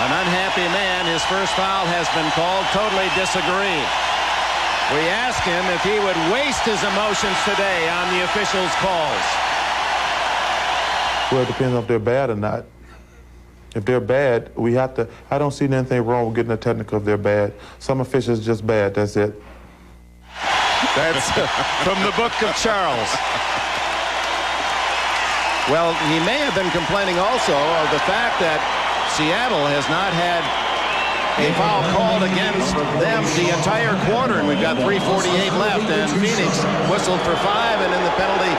An unhappy man. His first foul has been called. Totally disagree. We asked him if he would waste his emotions today on the officials' calls. Well, it depends if they're bad or not. If they're bad, we have to. I don't see anything wrong with getting a technical if they're bad. Some officials just bad. That's it. That's from the book of Charles. Well, he may have been complaining also of the fact that Seattle has not had a foul called against them the entire quarter, and we've got 3:48 left, and Phoenix whistled for 5, and in the penalty,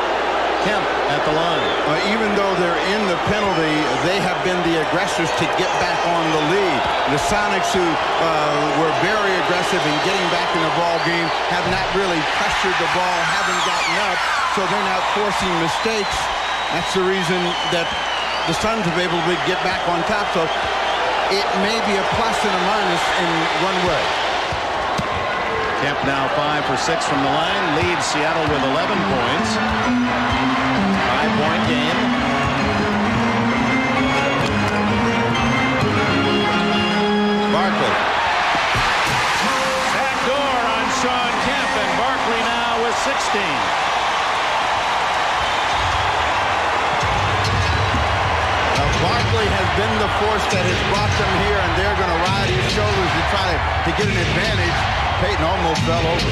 Kemp at the line. Even though they're in the penalty, they have been the aggressors to get back on the lead. The Sonics, who were very aggressive in getting back in the ball game, have not really pressured the ball, haven't gotten up, so they're not forcing mistakes. That's the reason that the Suns have been able to get back on top. So it may be a plus and a minus in one way. Kemp now 5 for 6 from the line, leads Seattle with 11 points. 5-point game. Barkley. Backdoor on Sean Kemp, and Barkley now with 16. Barkley has been the force that has brought them here, and they're going to ride his shoulders to try to get an advantage. Payton almost fell over.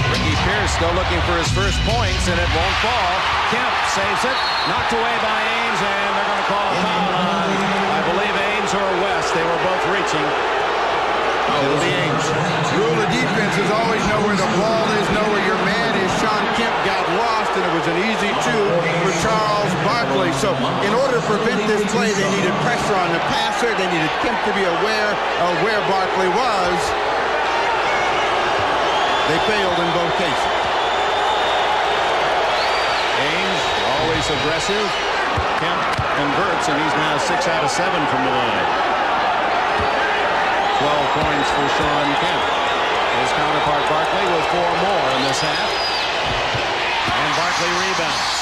Ricky Pierce still looking for his first points, and it won't fall. Kemp saves it, knocked away by Ainge, and they're going to call a foul on, I believe, Ainge or West. They were both reaching. It'll be Ainge. Rule of defense is always know where the ball is, know where your man is, Sean Kemp got lost, and it was an easy two for Charles Barkley. So in order to prevent this play, they needed pressure on the passer. They needed Kemp to be aware of where Barkley was. They failed in both cases. Ames, always aggressive. Kemp converts, and he's now 6 out of 7 from the line. 12 points for Sean Kemp. His counterpart Barkley with 4 more in this half. And Barkley rebounds.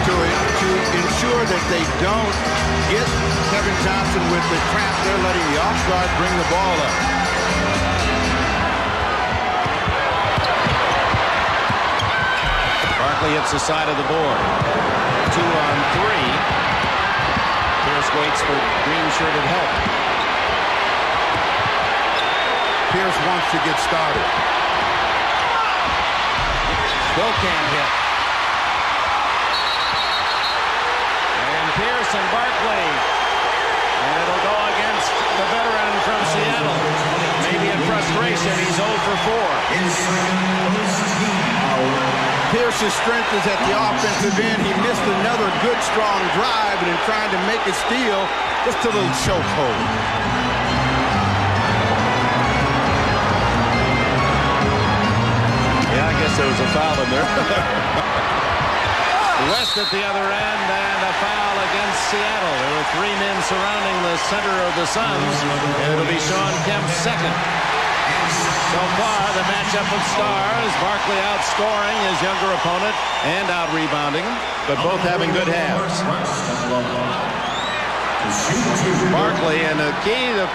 To ensure that they don't get Kevin Johnson with the trap, they're letting the off guard bring the ball up. Barkley hits the side of the board. 2 on 3. Pierce waits for green-shirted help. Pierce wants to get started. Still can't hit. And Pierce and Barkley. And it'll go against the veteran from Seattle. Maybe in frustration, he's 0 for 4. Pierce's strength is at the offensive end. He missed another good, strong drive, and in trying to make a steal, just a little chokehold. Yeah, I guess there was a foul in there. West at the other end, and a foul against Seattle. There were 3 men surrounding the center of the Suns, and it'll be Sean Kemp's second. So far, the matchup of stars, Barkley outscoring his younger opponent and out-rebounding, but both having good halves. Barkley, and the key to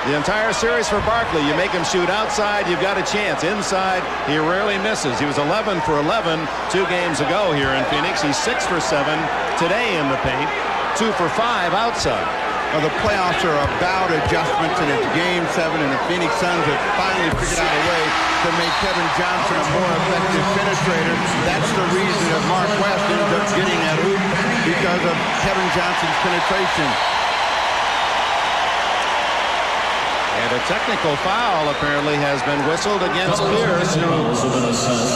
the entire series for Barkley, you make him shoot outside, you've got a chance. Inside, he rarely misses. He was 11 for 11 2 games ago here in Phoenix. He's 6 for 7 today in the paint, 2 for 5 outside. Well, the playoffs are about adjustments, and it's Game 7, and the Phoenix Suns have finally figured out a way to make Kevin Johnson a more effective penetrator. That's the reason that Mark West ends up getting that hoop, because of Kevin Johnson's penetration. And a technical foul apparently has been whistled against Pierce, who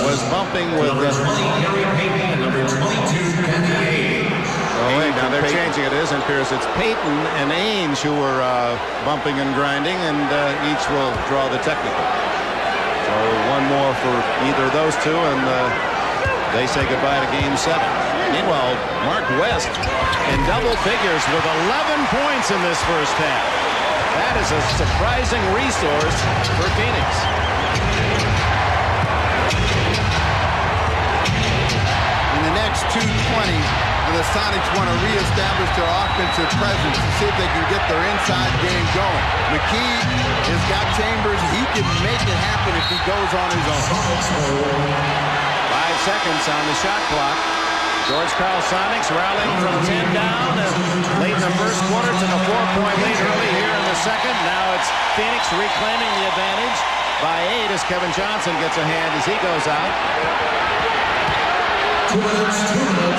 was bumping with number 22, Kenny. Oh, wait, now they're changing it. It isn't Pierce. It's Payton and Ainge who were bumping and grinding, and each will draw the technical. So 1 more for either of those 2, and they say goodbye to Game 7. Meanwhile, Mark West in double figures with 11 points in this first half. That is a surprising resource for Phoenix. In the next 2:20, the Sonics want to reestablish their offensive presence to see if they can get their inside game going. McKee has got Chambers. He can make it happen if he goes on his own. 5 seconds on the shot clock. George Karl Sonics rallying from 10 down, and late in the first quarter took a 4-point lead early here in the second. Now it's Phoenix reclaiming the advantage by 8 as Kevin Johnson gets a hand as he goes out. 2 minutes.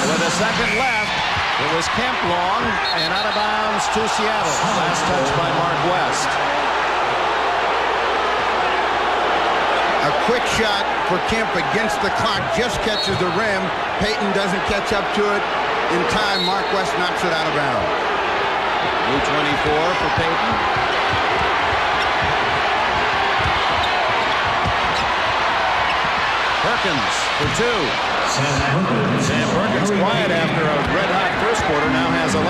With a second left, it was Kemp long and out of bounds to Seattle. Last touch by Mark West. A quick shot for Kemp against the clock, just catches the rim. Payton doesn't catch up to it in time. Mark West knocks it out of bounds. New 24 for Payton. Perkins for 2. Sam Perkins, quiet after a red-hot first quarter, now has 11.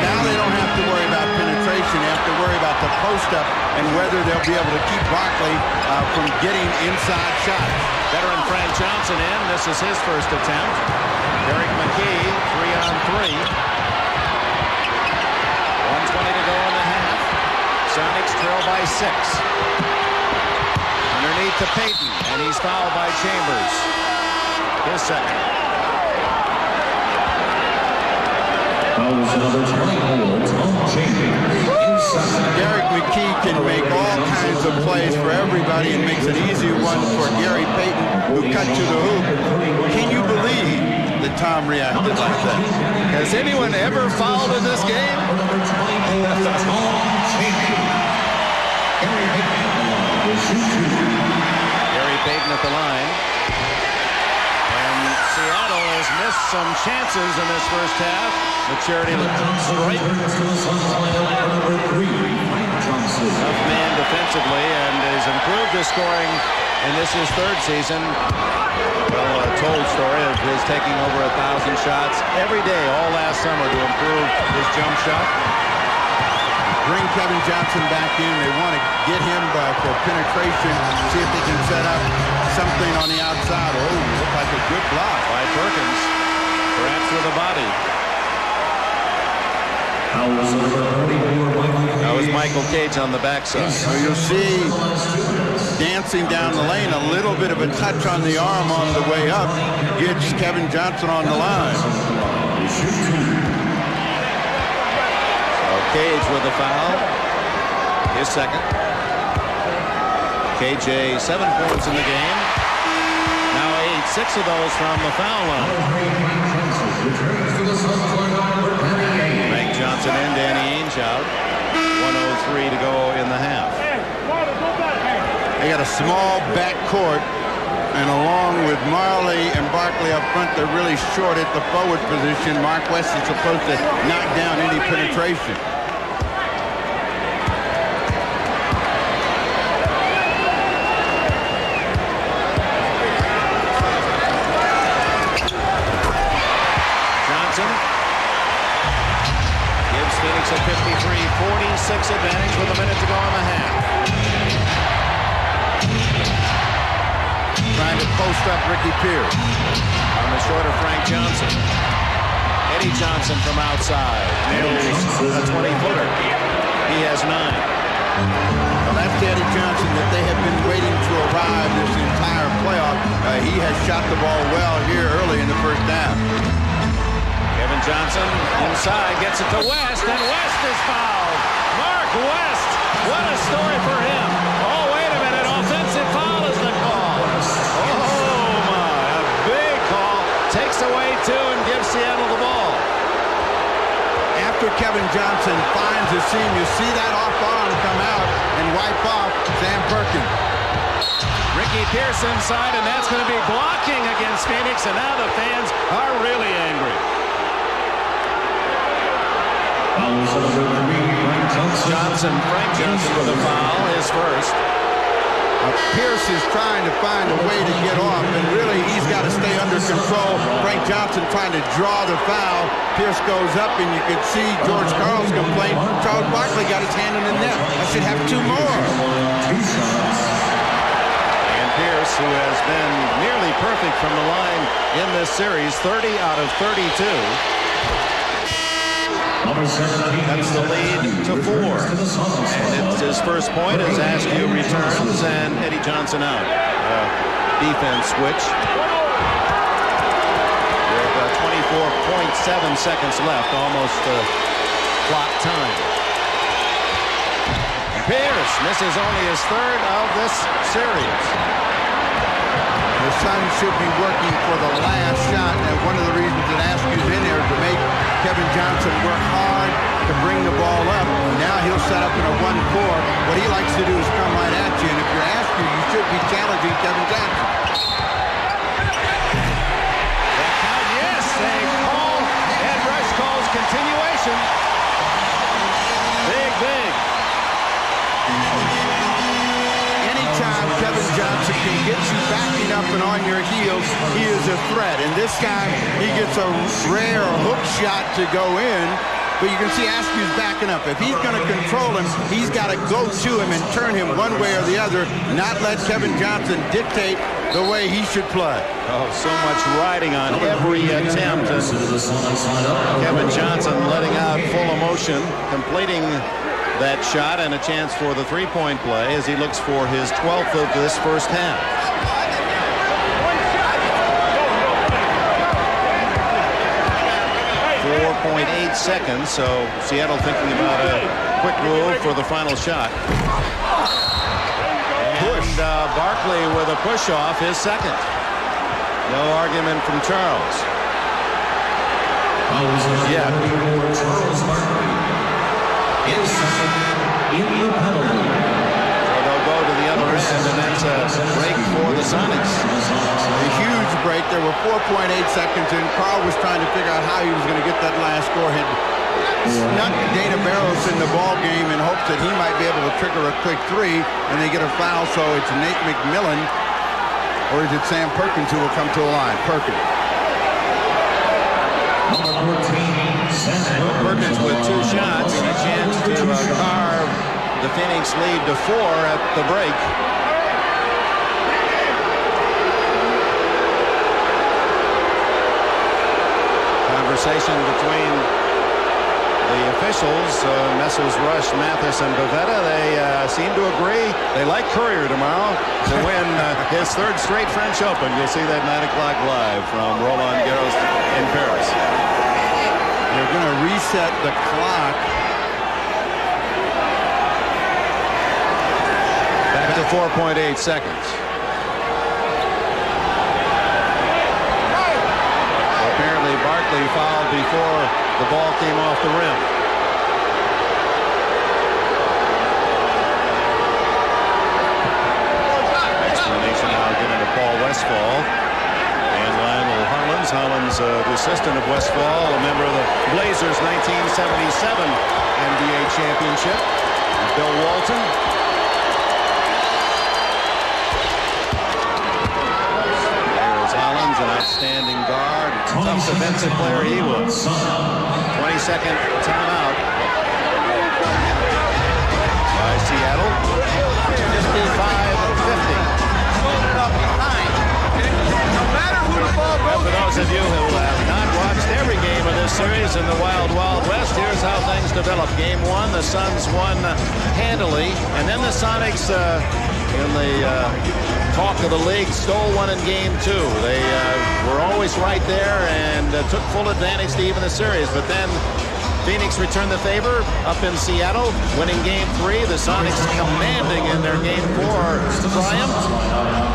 Now they don't have to worry about penetration. They have to worry about the post-up and whether they'll be able to keep Barkley from getting inside shots. Veteran Frank Johnson in. This is his first attempt. Derek McKee, 3 on 3. 1:20 to go in the half. Sonics trail by 6. Underneath to Payton, and he's fouled by Chambers. His second. Fouls number 24, Tom Chambers. Derek McKee can make all kinds of plays for everybody and makes an easy one for Gary Payton, who cut to the hoop. Can you believe that Tom reacted like that. Has anyone ever fouled in this game? Gary Payton at the line. And Seattle has missed some chances in this first half. The charity stripe. Tough man defensively and has improved his scoring in this his third season. Well, a told story of his taking over 1,000 shots every day all last summer to improve his jump shot. Bring Kevin Johnson back in. They want to get him for penetration, see if they can set up something on the outside. Oh, looked like a good block By Perkins, perhaps with a body. That was Michael Cage on the backside. So you'll see dancing down the lane, a little bit of a touch on the arm on the way up gets Kevin Johnson on the line. So Cage with the foul, his second. KJ 7 points in the game. Now 8, 6 of those from the foul line. Frank Johnson in, Danny Ainge out. 1:03 to go in the half. They got a small back court, and along with Marley and Barkley up front, they're really short at the forward position. Mark West is supposed to knock down any penetration. Johnson gives Phoenix a 53-46 advantage with a minute to go in the half. Trying to post up Ricky Pierce. On the shorter Frank Johnson. Eddie Johnson from outside. Nails a 20-footer. He has 9. Well, that's Eddie Johnson that they have been waiting to arrive this entire playoff. He has shot the ball well here early in the first half. Kevin Johnson inside gets it to West, and West is fouled. Mark West, what a story for him. Oh, wait a minute, offensive foul is the call. Oh, my, a big call. Takes away 2 and gives Seattle the ball. After Kevin Johnson finds a seam, you see that off arm come out and wipe off Sam Perkins. Ricky Pierce inside, and that's going to be blocking against Phoenix, and now the fans are really angry. Frank Johnson with a foul, his first. Pierce is trying to find a way to get off, and really he's got to stay under control. Frank Johnson trying to draw the foul. Pierce goes up, and you could see George Karl's complaint. Charles Barkley got his hand in the net. I should have 2 more. And Pierce, who has been nearly perfect from the line in this series, 30 out of 32. That's the lead to 4. And it's his first point as Askew returns and Eddie Johnson out. Defense switch. With 24.7 seconds left, almost clock time. Pierce misses only his 3rd of this series. The Suns should be working for the last shot, and one of the reasons that Askew's in there is to make Kevin Johnson work hard to bring the ball up. Now he'll set up in a 1-4. What he likes to do is come right at you, and if you're Askew, you should be challenging Kevin Johnson. Yes, they call, and Rush calls continuation. Big. Anytime Kevin Johnson can get you backing up and on your heels, he is a threat. And this time, he gets a rare hook shot to go in. But you can see Askew's backing up. If he's going to control him, he's got to go to him and turn him one way or the other, not let Kevin Johnson dictate the way he should play. Oh, so much riding on every attempt. Kevin Johnson letting out full emotion, completing that shot and a chance for the 3-point play as he looks for his 12th of this first half. .8 seconds, so Seattle thinking about a quick move for the final shot. And Barkley with a push-off, his second. No argument from Charles. Yeah. Charles Barkley is second in the penalty. So they'll go to the other end, and that's a break for the Sonics. A huge break. There were 4.8 seconds in. Carl was trying to figure out how he was going to get that last score. Had snuck Dana Barros in the ball game in hopes that he might be able to trigger a quick three, and they get a foul, so it's Nate McMillan, or is it Sam Perkins who will come to a line? Perkins. Number 14, Sam Perkins with 2 shots and a chance to carve the Phoenix lead to 4 at the break. Conversation between the officials, Messrs. Rush, Mathis, and Bavetta. They seem to agree. They like Courier tomorrow to win his 3rd straight French Open. You'll see that 9 o'clock live from Roland Garros in Paris. They're going to reset the clock. Back to 4.8 seconds. Apparently Barkley fouled before the ball came off the rim. Explanation now given to Paul Westphal and Lionel Hollins. Hollins, the assistant of Westphal, a member of the Blazers' 1977 NBA championship. Bill Walton. There's Hollins, an outstanding guard. Tough defensive player he was. 22nd timeout by Seattle. 55-50. For those of you who have not watched every game of this series in the Wild Wild West, here's how things developed. Game 1, the Suns won handily, and then the Sonics, in the talk of the league, stole one in Game 2. They were always right there and took full advantage to even the series, but then Phoenix returned the favor up in Seattle, winning Game 3. The Sonics commanding in their Game 4 triumph.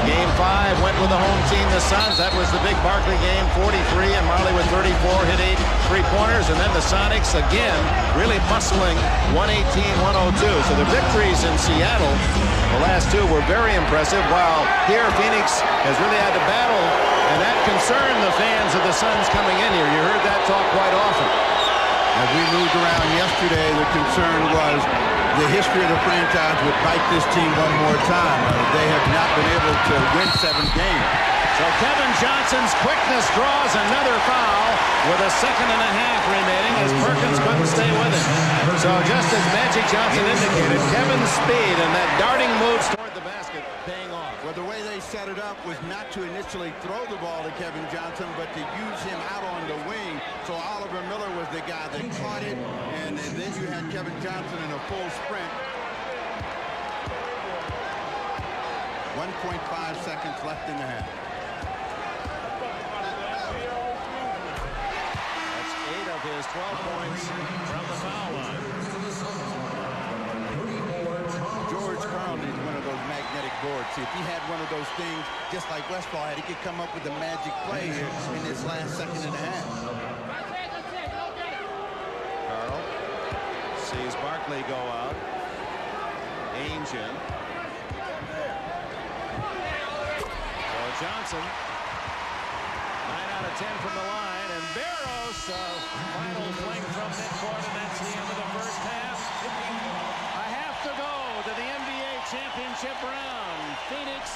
Game 5 went with the home team, the Suns. That was the big Barkley game, 43, and Marley with 34, hit 8 3-pointers. And then the Sonics, again, really muscling 118-102. So the victories in Seattle, the last 2 were very impressive, while here Phoenix has really had to battle, and that concerned the fans of the Suns coming in here. You heard that talk quite often. As we moved around yesterday, the concern was the history of the franchise would bite this team one more time. They have not been able to win 7 games. So Kevin Johnson's quickness draws another foul with a 2.5 remaining as Perkins couldn't stay with it. So just as Magic Johnson indicated, Kevin's speed and that darting moves toward the basket paying off. Well, the way they set it up was not to initially throw the ball to Kevin Johnson, but to use him out on the wing. So Oliver Miller was the guy that caught it, and then you had Kevin Johnson in a full sprint. 1.5 seconds left in the half. That's 8 of his 12 points from the foul line. George Carlin is one of those magnetic boards. See, if he had one of those things, just like Westphal had, he could come up with a magic play here in this last 1.5 seconds. Carl sees Barkley go out. Ainge in. So Johnson, 9 out of 10 from the line, and Barros, final fling from midcourt, and that's the end of the first half. I have to go to the NBA championship round. Phoenix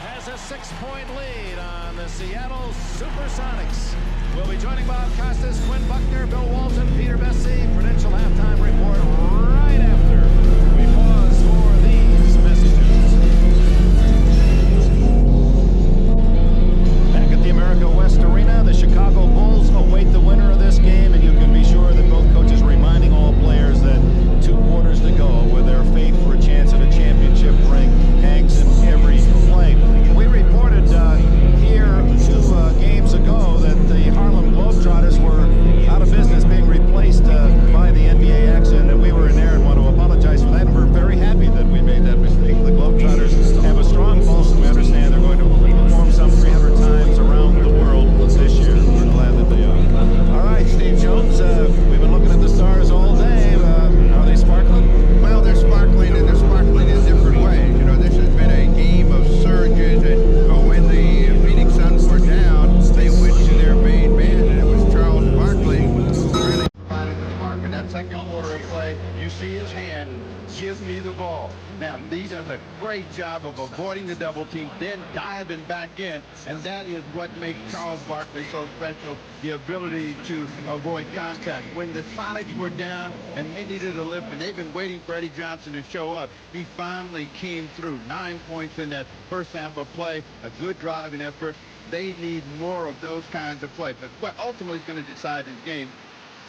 has a 6-point lead on the Seattle Supersonics. We'll be joining Bob Costas, Quinn Buckner, Bill Walton, Peter Bessie. Prudential halftime report right after we pause for these messages. Back at the America West Arena, the Chicago Bulls await the winner of this game, and you can be sure that both coaches reminding all players that 2 quarters to go with their faith for a chance at a championship ring hangs in every play. We reported here 2 games ago that the Harlem Globetrotters were out of business, being replaced by the NBA action, and we were in there and want to apologize. Give me the ball. Now, these does a great job of avoiding the double team, then diving back in, and that is what makes Charles Barkley so special, the ability to avoid contact. When the Sonics were down and they needed a lift, and they've been waiting for Eddie Johnson to show up, he finally came through. 9 points in that first half of play, a good driving effort. They need more of those kinds of plays. But what ultimately is going to decide this game,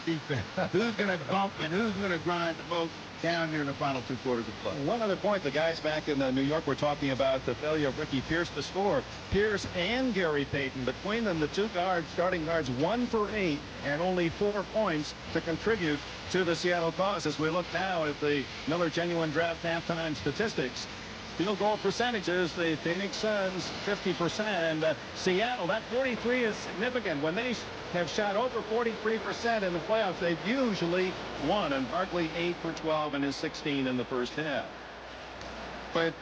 defense. Who's going to bump and who's going to grind the most down here in the final 2 quarters of play. One other point, the guys back in New York were talking about the failure of Ricky Pierce to score. Pierce and Gary Payton, between them, the 2 guards, starting guards, 1 for 8 and only 4 points to contribute to the Seattle cause. As we look now at the Miller Genuine Draft halftime statistics, field goal percentages, the Phoenix Suns 50%, and Seattle, that 43 is significant. When they have shot over 43% in the playoffs, they've usually won, and Barkley 8 for 12 and his 16 in the first half. But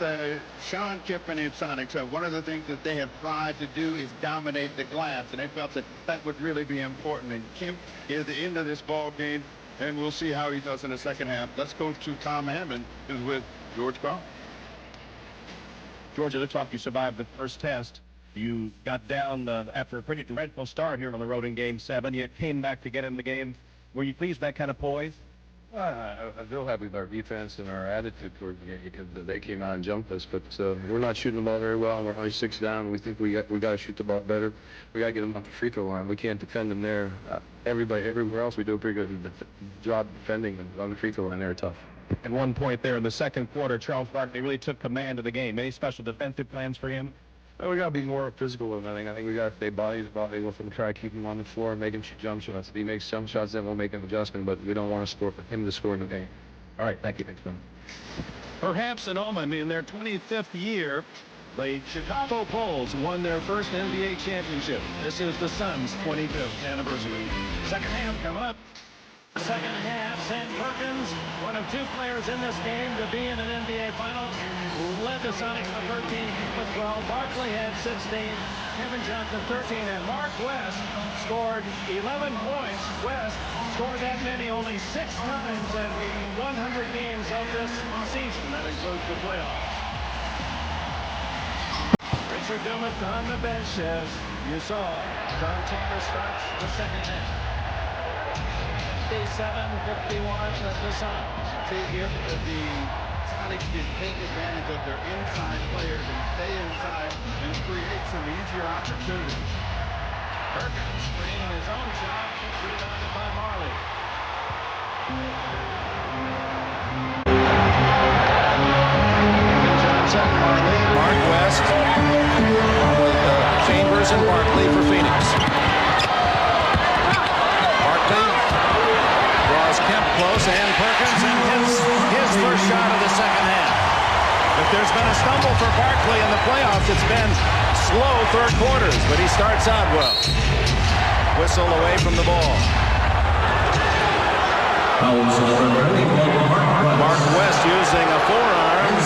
Sean Kemp and his Sonics, one of the things that they have tried to do is dominate the glass, and they felt that that would really be important. And Kemp is the end of this ball game, and we'll see how he does in the second half. Let's go to Tom Hammond, who's with George Carl. George, it looks like you survived the first test. You got down after a pretty dreadful start here on the road in Game 7. You came back to get in the game. Were you pleased with that kind of poise? I feel happy with our defense and our attitude toward the game because they came out and jumped us. But we're not shooting the ball very well. We're only 6 down. We think we got to shoot the ball better. We got to get them off the free throw line. We can't defend them there. Everywhere else we do a pretty good job defending them on the free throw line. They're tough. At one point there in the second quarter, Charles Barkley really took command of the game. Any special defensive plans for him? Well, we got to be more physical with him. I think we got to stay bodies about able to try to keep him on the floor and make him shoot jump shots. If he makes jump shots, then we'll make an adjustment, but we don't want him to score in the game. All right, thank you. Perhaps an omen in their 25th year, the Chicago Bulls won their first NBA championship. This is the Suns' 25th anniversary. Second half coming up. Second half, Sam Perkins, one of 2 players in this game to be in an NBA Finals, led the Sonics to 13 with 12. Barkley had 16, Kevin Johnson 13, and Mark West scored 11 points. West scored that many only 6 times in 100 games of this season. That includes the playoffs. Richard Dumas on the bench, as you saw. Don Taylor starts the second half. 57-51 the Suns. See here that the Sonics can take advantage of their inside players and stay inside and create some easier opportunities. Perkins creating his own shot, rebounded by Marley. Johnson, Marley, Mark West, with Chambers and Barkley for Phoenix. Barkley draws Kemp close, and Perkins in his first shot of the second half. If there's been a stumble for Barkley in the playoffs, it's been slow third quarters, but he starts out well. Whistle away from the ball. Mark West using a forearm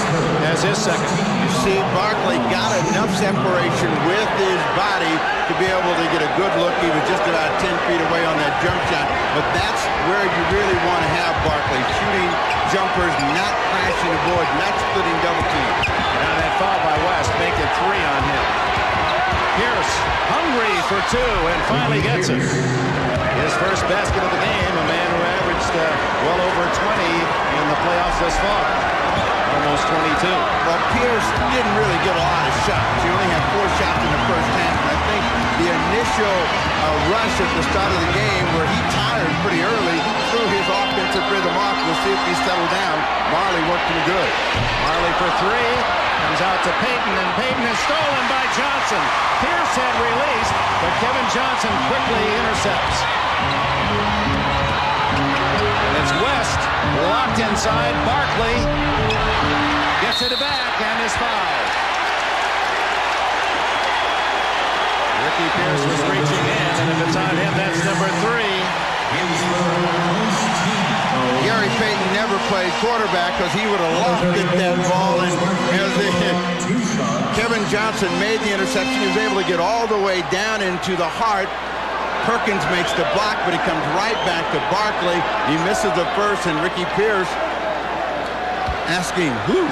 as his second. You see, Barkley got enough separation with his body to be able to get a good look. He was just about 10 feet away on that jump shot. But that's where you really want to have Barkley, shooting jumpers, not crashing the board, not splitting double teams. Now that foul by West, make it 3 on him. Pierce, hungry for 2, and finally gets it. His first basket of the game, a man who averaged well over 20 in the playoffs thus far. Almost 22. Well, Pierce didn't really get a lot of shots. He only had 4 shots in the first half. And I think the initial rush at the start of the game where he tired pretty early threw his offensive rhythm off. We'll see if he settled down. Marley worked him good. Marley for 3. Comes out to Payton, and Payton is stolen by Johnson. Pierce had released, but Kevin Johnson quickly intercepts. And it's West locked inside. Barkley gets it back and is fouled. Ricky Pierce was reaching in, and if it's on him, that's number 3. Gary Payton never played quarterback because he would have lofted that ball. And Kevin Johnson made the interception. He was able to get all the way down into the heart. Perkins makes the block, but he comes right back to Barkley. He misses the first, and Ricky Pierce asking who.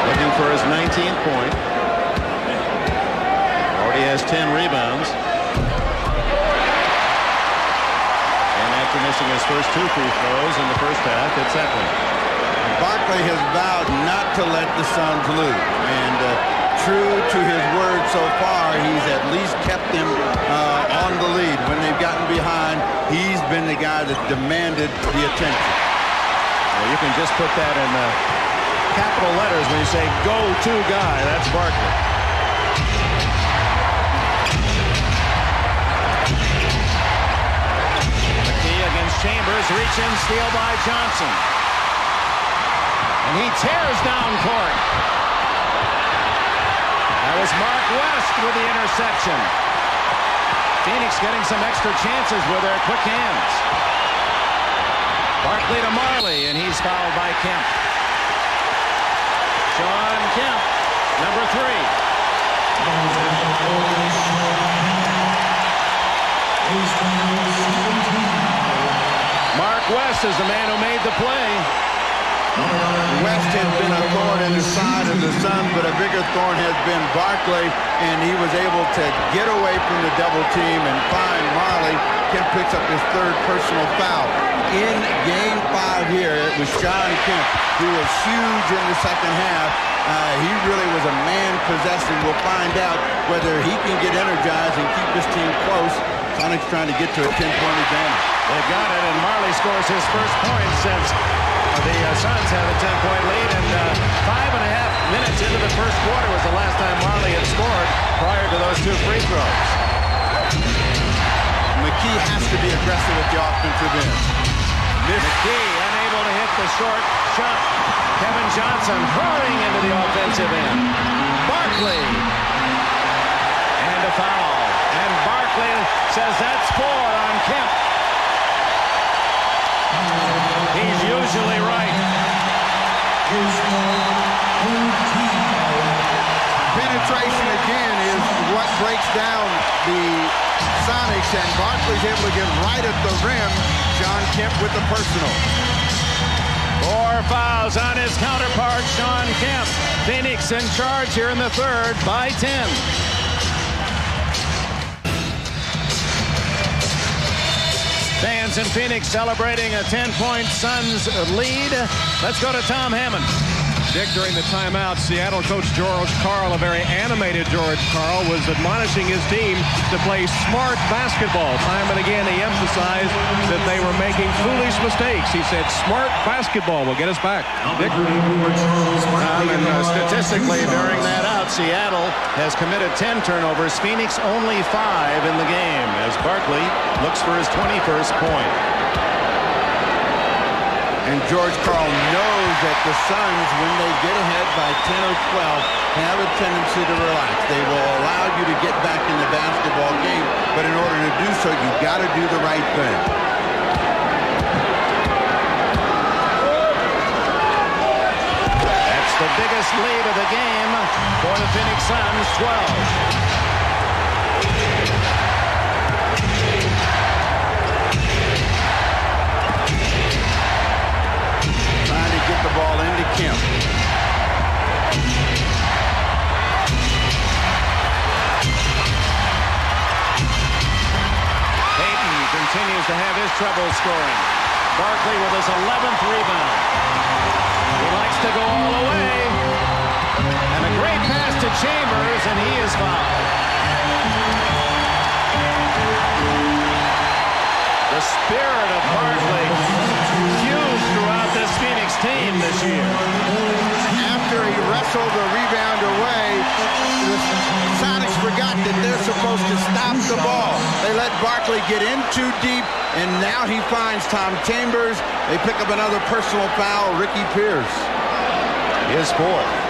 Looking for his 19th point. Already has 10 rebounds. And after missing his first 2 free throws in the first half, it's Epley. Barkley has vowed not to let the Suns lose. And true to his word so far, he's at least kept them on the lead. When they've gotten behind, he's been the guy that demanded the attention. Well, you can just put that in capital letters when you say go-to guy. That's Barkley. McKee against Chambers. Reach in, steal by Johnson. And he tears down court. That was Mark West with the interception. Phoenix getting some extra chances with their quick hands. Barkley to Marley, and he's fouled by Kemp. Sean Kemp, number 3. Mark West is the man who made the play. West has been a thorn in the side of the Suns, but a bigger thorn has been Barkley, and he was able to get away from the double team and find Marley. Kemp picks up his 3rd personal foul. In Game 5 here, it was Sean Kemp, who was huge in the second half. He really was a man possessed, and we'll find out whether he can get energized and keep his team close. Sonic's trying to get to a 10-point advantage. They've got it, and Marley scores his first point since the Suns have a 10-point lead, and 5.5 minutes into the first quarter was the last time Marley had scored prior to those 2 free throws. McKee has to be aggressive at the offensive end. McKee unable to hit the short shot. Kevin Johnson hurrying into the offensive end. Barkley. And a foul. And Barkley says that's 4 on Kemp. He's usually right. Penetration again is what breaks down the Sonics, and Barkley's able to get right at the rim. John Kemp with the personal. 4 fouls on his counterpart, Sean Kemp. Phoenix in charge here in the 3rd by 10. Fans in Phoenix celebrating a 10-point Suns lead. Let's go to Tom Hammond. Dick, during the timeout, Seattle coach George Karl, a very animated George Karl, was admonishing his team to play smart basketball. Time and again, he emphasized that they were making foolish mistakes. He said, smart basketball will get us back. Dick? Statistically, bearing that out, Seattle has committed 10 turnovers. Phoenix only 5 in the game as Barkley looks for his 21st point. And George Karl knows that the Suns, when they get ahead by 10 or 12, have a tendency to relax. They will allow you to get back in the basketball game, but in order to do so, you've got to do the right thing. That's the biggest lead of the game for the Phoenix Suns, 12. Get the ball into Kemp. Payton continues to have his trouble scoring. Barkley with his 11th rebound. He likes to go all the way. And a great pass to Chambers, and he is fouled. The spirit of Barkley fused throughout this Phoenix team this year. After he wrestled the rebound away, the Sonics forgot that they're supposed to stop the ball. They let Barkley get in too deep, and now he finds Tom Chambers. They pick up another personal foul, Ricky Pierce. His 4th.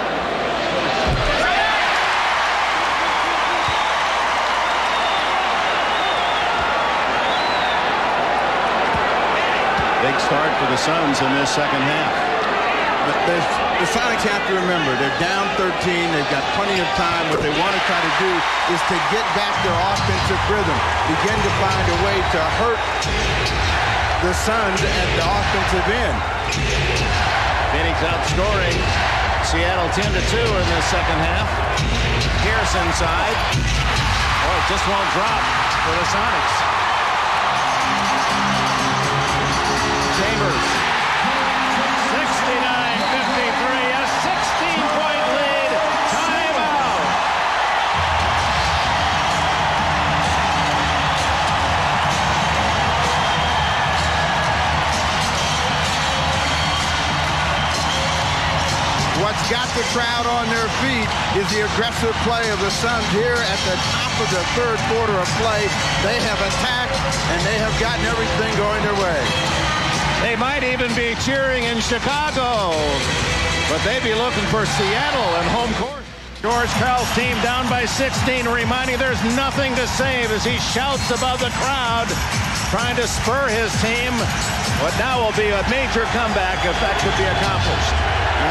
Big start for the Suns in this second half. The Sonics have to remember, they're down 13. They've got plenty of time. What they want to try to do is to get back their offensive rhythm, begin to find a way to hurt the Suns at the offensive end. Phoenix outscoring Seattle 10-2 in the second half. Pierce inside. Oh, it just won't drop for the Sonics. Chambers. 69-53, a 16-point lead. Timeout. What's got the crowd on their feet is the aggressive play of the Suns here at the top of the third quarter of play. They have attacked, and they have gotten everything going their way. They might even be cheering in Chicago, but they'd be looking for Seattle and home court. George Karl's team down by 16, reminding there's nothing to save as he shouts above the crowd, trying to spur his team. What now will be a major comeback if that could be accomplished.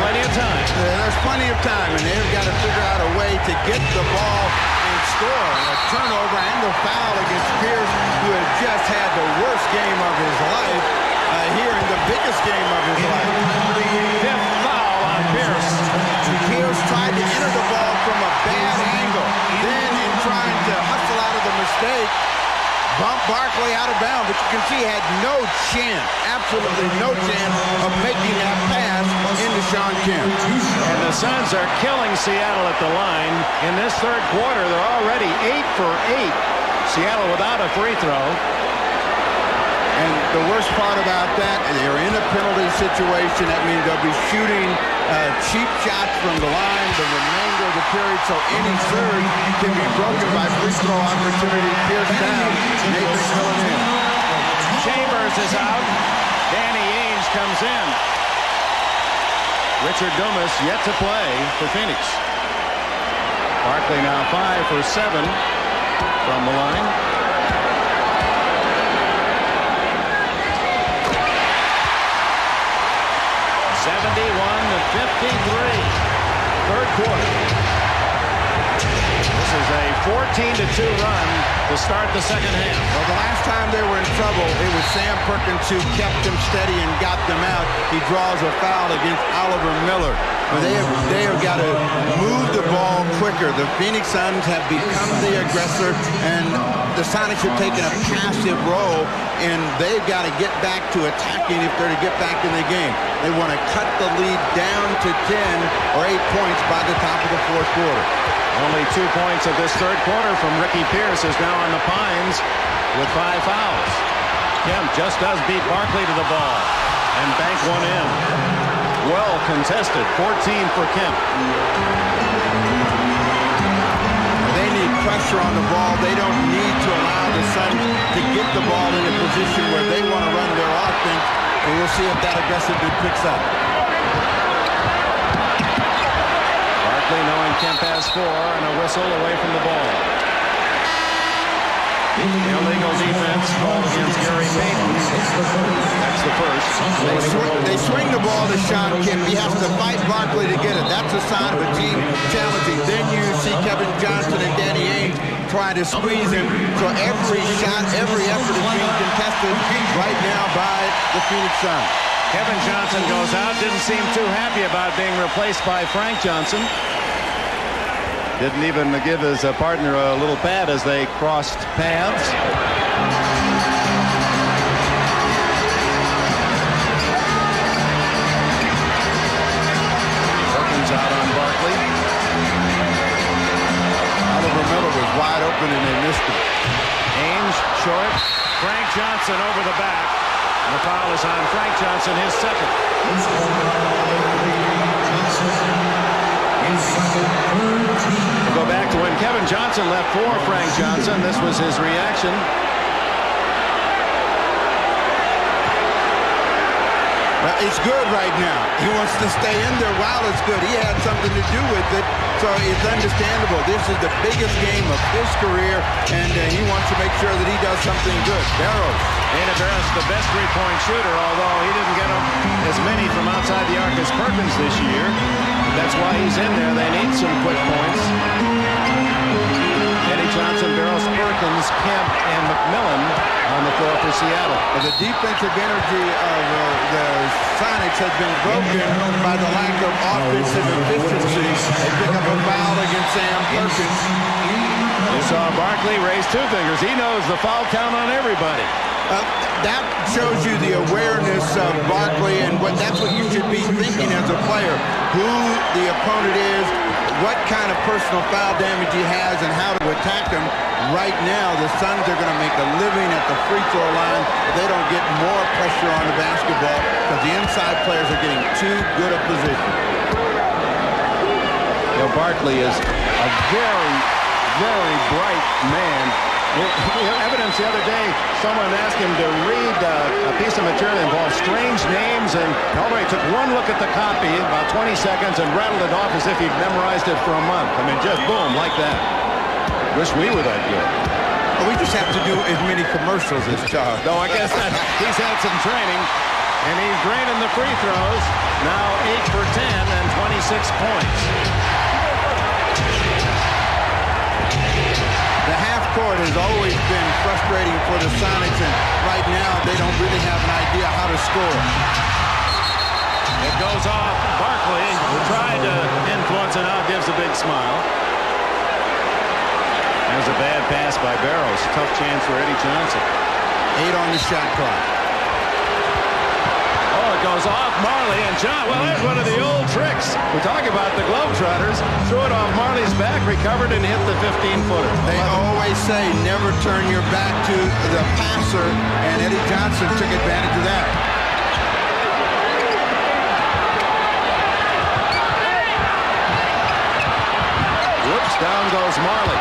Plenty of time. There's plenty of time, and they've got to figure out a way to get the ball and score. A turnover and the foul against Pierce, who had just had the worst game of his life here in the biggest game of his life. Fifth foul on Pierce. Pierce tried to enter the ball from a bad angle. Then in trying to hustle out of the mistake, bumped Barkley out of bounds, but you can see he had no chance, absolutely no chance of making that pass into Shawn Kemp. And the Suns are killing Seattle at the line. In this third quarter, they're already 8 for 8. Seattle without a free throw. And the worst part about that, they're in a penalty situation. That means they'll be shooting cheap shots from the line the remainder of the period, so any surge can be broken by free throw opportunity. Pierce down, Nathan filling in. Chambers is out. Danny Ainge comes in. Richard Dumas yet to play for Phoenix. Barkley now 5 for 7 from the line. Third quarter. This is a 14-2 run to start the second half. Well, the last time they were in trouble, it was Sam Perkins who kept them steady and got them out. He draws a foul against Oliver Miller. But they have got to move the ball quicker. The Phoenix Suns have become the aggressor, and the Sonics have taken a passive role, and they've got to get back to attacking if they're to get back in the game. They want to cut the lead down to 10 or 8 points by the top of the fourth quarter. Only 2 points of this third quarter from Ricky Pierce is now on the Pines with 5 fouls. Kemp just does beat Barkley to the ball and bank one in. Well contested, 14 for Kemp. They need pressure on the ball. They don't need to allow the Suns to get the ball in a position where they want to run their offense, and we'll see if that aggressiveness picks up. Barkley knowing Kemp has 4 and a whistle away from the ball. Illegal defense called against Gary Payton. That's the first. They swing the ball to Shawn Kemp. He has to fight Barkley to get it. That's a sign of a team challenging. Then you see Kevin Johnson and Danny Ainge try to squeeze him. So every shot, every effort is being contested right now by the Phoenix Suns. Kevin Johnson goes out. Didn't seem too happy about being replaced by Frank Johnson. Didn't even give his partner a little pad as they crossed paths. Perkins out on Barkley. Oliver Miller was wide open and they missed him. Ainge short. Frank Johnson over the back. And the foul is on Frank Johnson, his second. We'll go back to when Kevin Johnson left for Frank Johnson. This was his reaction. Well, it's good right now. He wants to stay in there while it's good. He had something to do with it, so it's understandable. This is the biggest game of his career, and he wants to make sure that he does something good. Barrows. Dana Barros, the best three-point shooter, although he didn't get as many from outside the arc as Perkins this year. That's why he's in there. They need some quick points. Eddie Johnson, Barrows, Perkins, Kemp, and McMillan on the floor for Seattle. The defensive energy of the Sonics has been broken by the lack of offensive efficiency. They pick up a foul against Sam Perkins. You saw Barkley raise two fingers. He knows the foul count on everybody. That shows you the awareness of Barkley, and that's what you should be thinking as a player. Who the opponent is, what kind of personal foul damage he has, and how to attack him. Right now, the Suns are going to make a living at the free throw line if they don't get more pressure on the basketball because the inside players are getting too good a position. You know, Barkley is a very, very bright man. Evidence the other day, someone asked him to read a piece of material that involved strange names, and already took one look at the copy, about 20 seconds, and rattled it off as if he'd memorized it for a month. I mean, just boom, like that. Wish we were that good. Well, we just have to do as many commercials as Charles. No, I guess that he's had some training, and he's draining the free throws. Now 8 for 10 and 26 points. The half court has always been frustrating for the Sonics, and right now they don't really have an idea how to score. It goes off. Barkley tried to influence it, now gives a big smile. That was a bad pass by Barrows. Tough chance for Eddie Johnson. 8 on the shot clock. Oh, it goes off Marley and John. Well, there's one of the old tricks. We talk about the Globetrotters. Threw it off Marley's back, recovered, and hit the 15-footer. They always say never turn your back to the passer, and Eddie Johnson took advantage of that. Whoops, down goes Marley.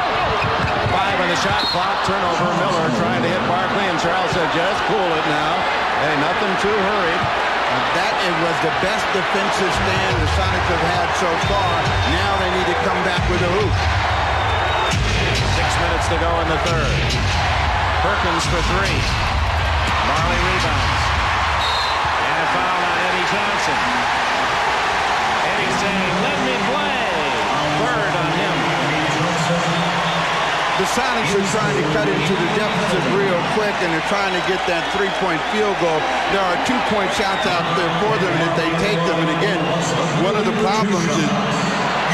5 on the shot clock. Turnover. Miller trying to hit Barkley, and Charles said, just cool it now. Hey, nothing too hurried. That was the best defensive stand the Sonics have had so far. Now they need to come back with a hoop. 6 minutes to go in the third. Perkins for 3. Marley rebounds. And a foul on Eddie Johnson. Eddie saying, let me play. Third on him. The Sonics are trying to cut into the deficit real quick, and they're trying to get that three-point field goal. There are 2-point shots out there for them, and if they take them, and again, one of the problems is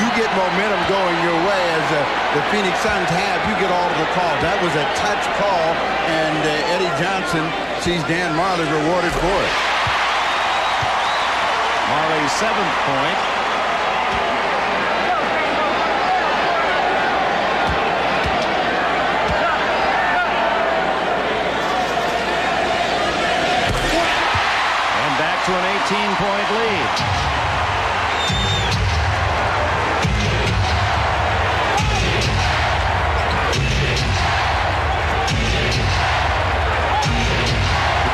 you get momentum going your way, as the Phoenix Suns have. You get all of the calls. That was a touch call, and Eddie Johnson sees Dan Marley rewarded for it. Marley's 7th point. To an 18-point lead.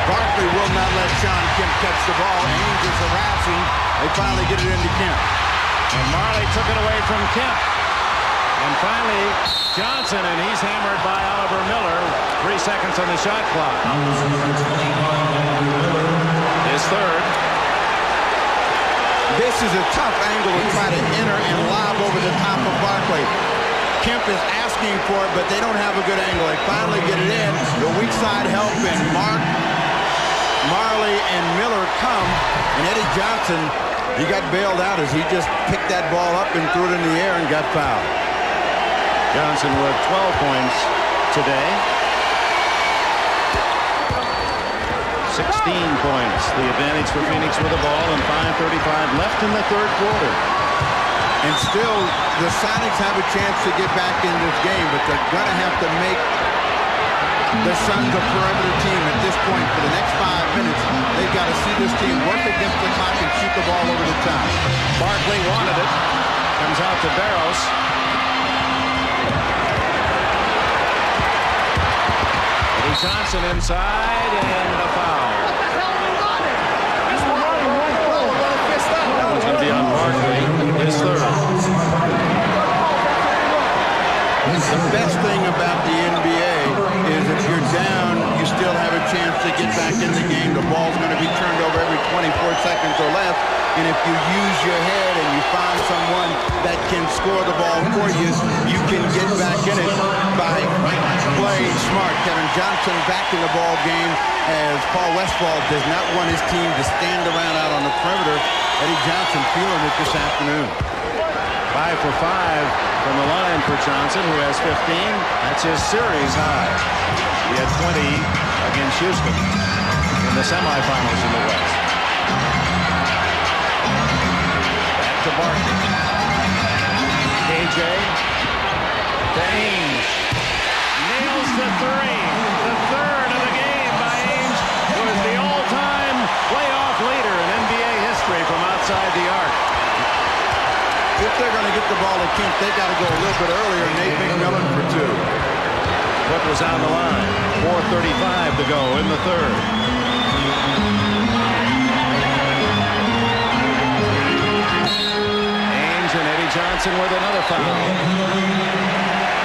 Barkley will not let Sean Kemp catch the ball. Ames is harassing. They finally get it into Kemp. And Marley took it away from Kemp. And finally, Johnson, and he's hammered by Oliver Miller. 3 seconds on the shot clock. His third. This is a tough angle to try to enter and lob over the top of Barkley. Kemp is asking for it, but they don't have a good angle. They finally get it in. The weak side help, and Marley and Miller come, and Eddie Johnson, he got bailed out as he just picked that ball up and threw it in the air and got fouled. Johnson with 12 points today. 16 points. The advantage for Phoenix with the ball, and 5:35 left in the third quarter. And still, the Sonics have a chance to get back in this game, but they're going to have to make the Suns a perimeter team at this point for the next 5 minutes. They've got to see this team work against the clock and shoot the ball over the top. Barkley wanted it. Comes out to Barrows. Eddie Johnson inside, and a foul. That one's going to be on Barkley. His third. The best thing about the NBA is if you're down, you still have a chance to get back in the game. The ball's going to be turned over every 24 seconds or less. And if you use your head and you find someone that can score the ball for you, you can get back in it by playing smart. Kevin Johnson back in the ball game as Paul Westphal does not want his team to stand around out on the perimeter. Eddie Johnson feeling it this afternoon. 5 for 5 from the line for Johnson, who has 15. That's his series high. He had 20 against Houston in the semifinals in the West. Back to Barkley. KJ. To Ainge. Nails the three. The third of the game by Ainge, who is the all-time playoff leader in NBA history from outside the arc. If they're going to get the ball to Kemp, they got to go a little bit earlier. Nate McMillan for 2. Foot was on the line. 4:35 to go in the third. Ainge and Eddie Johnson with another foul.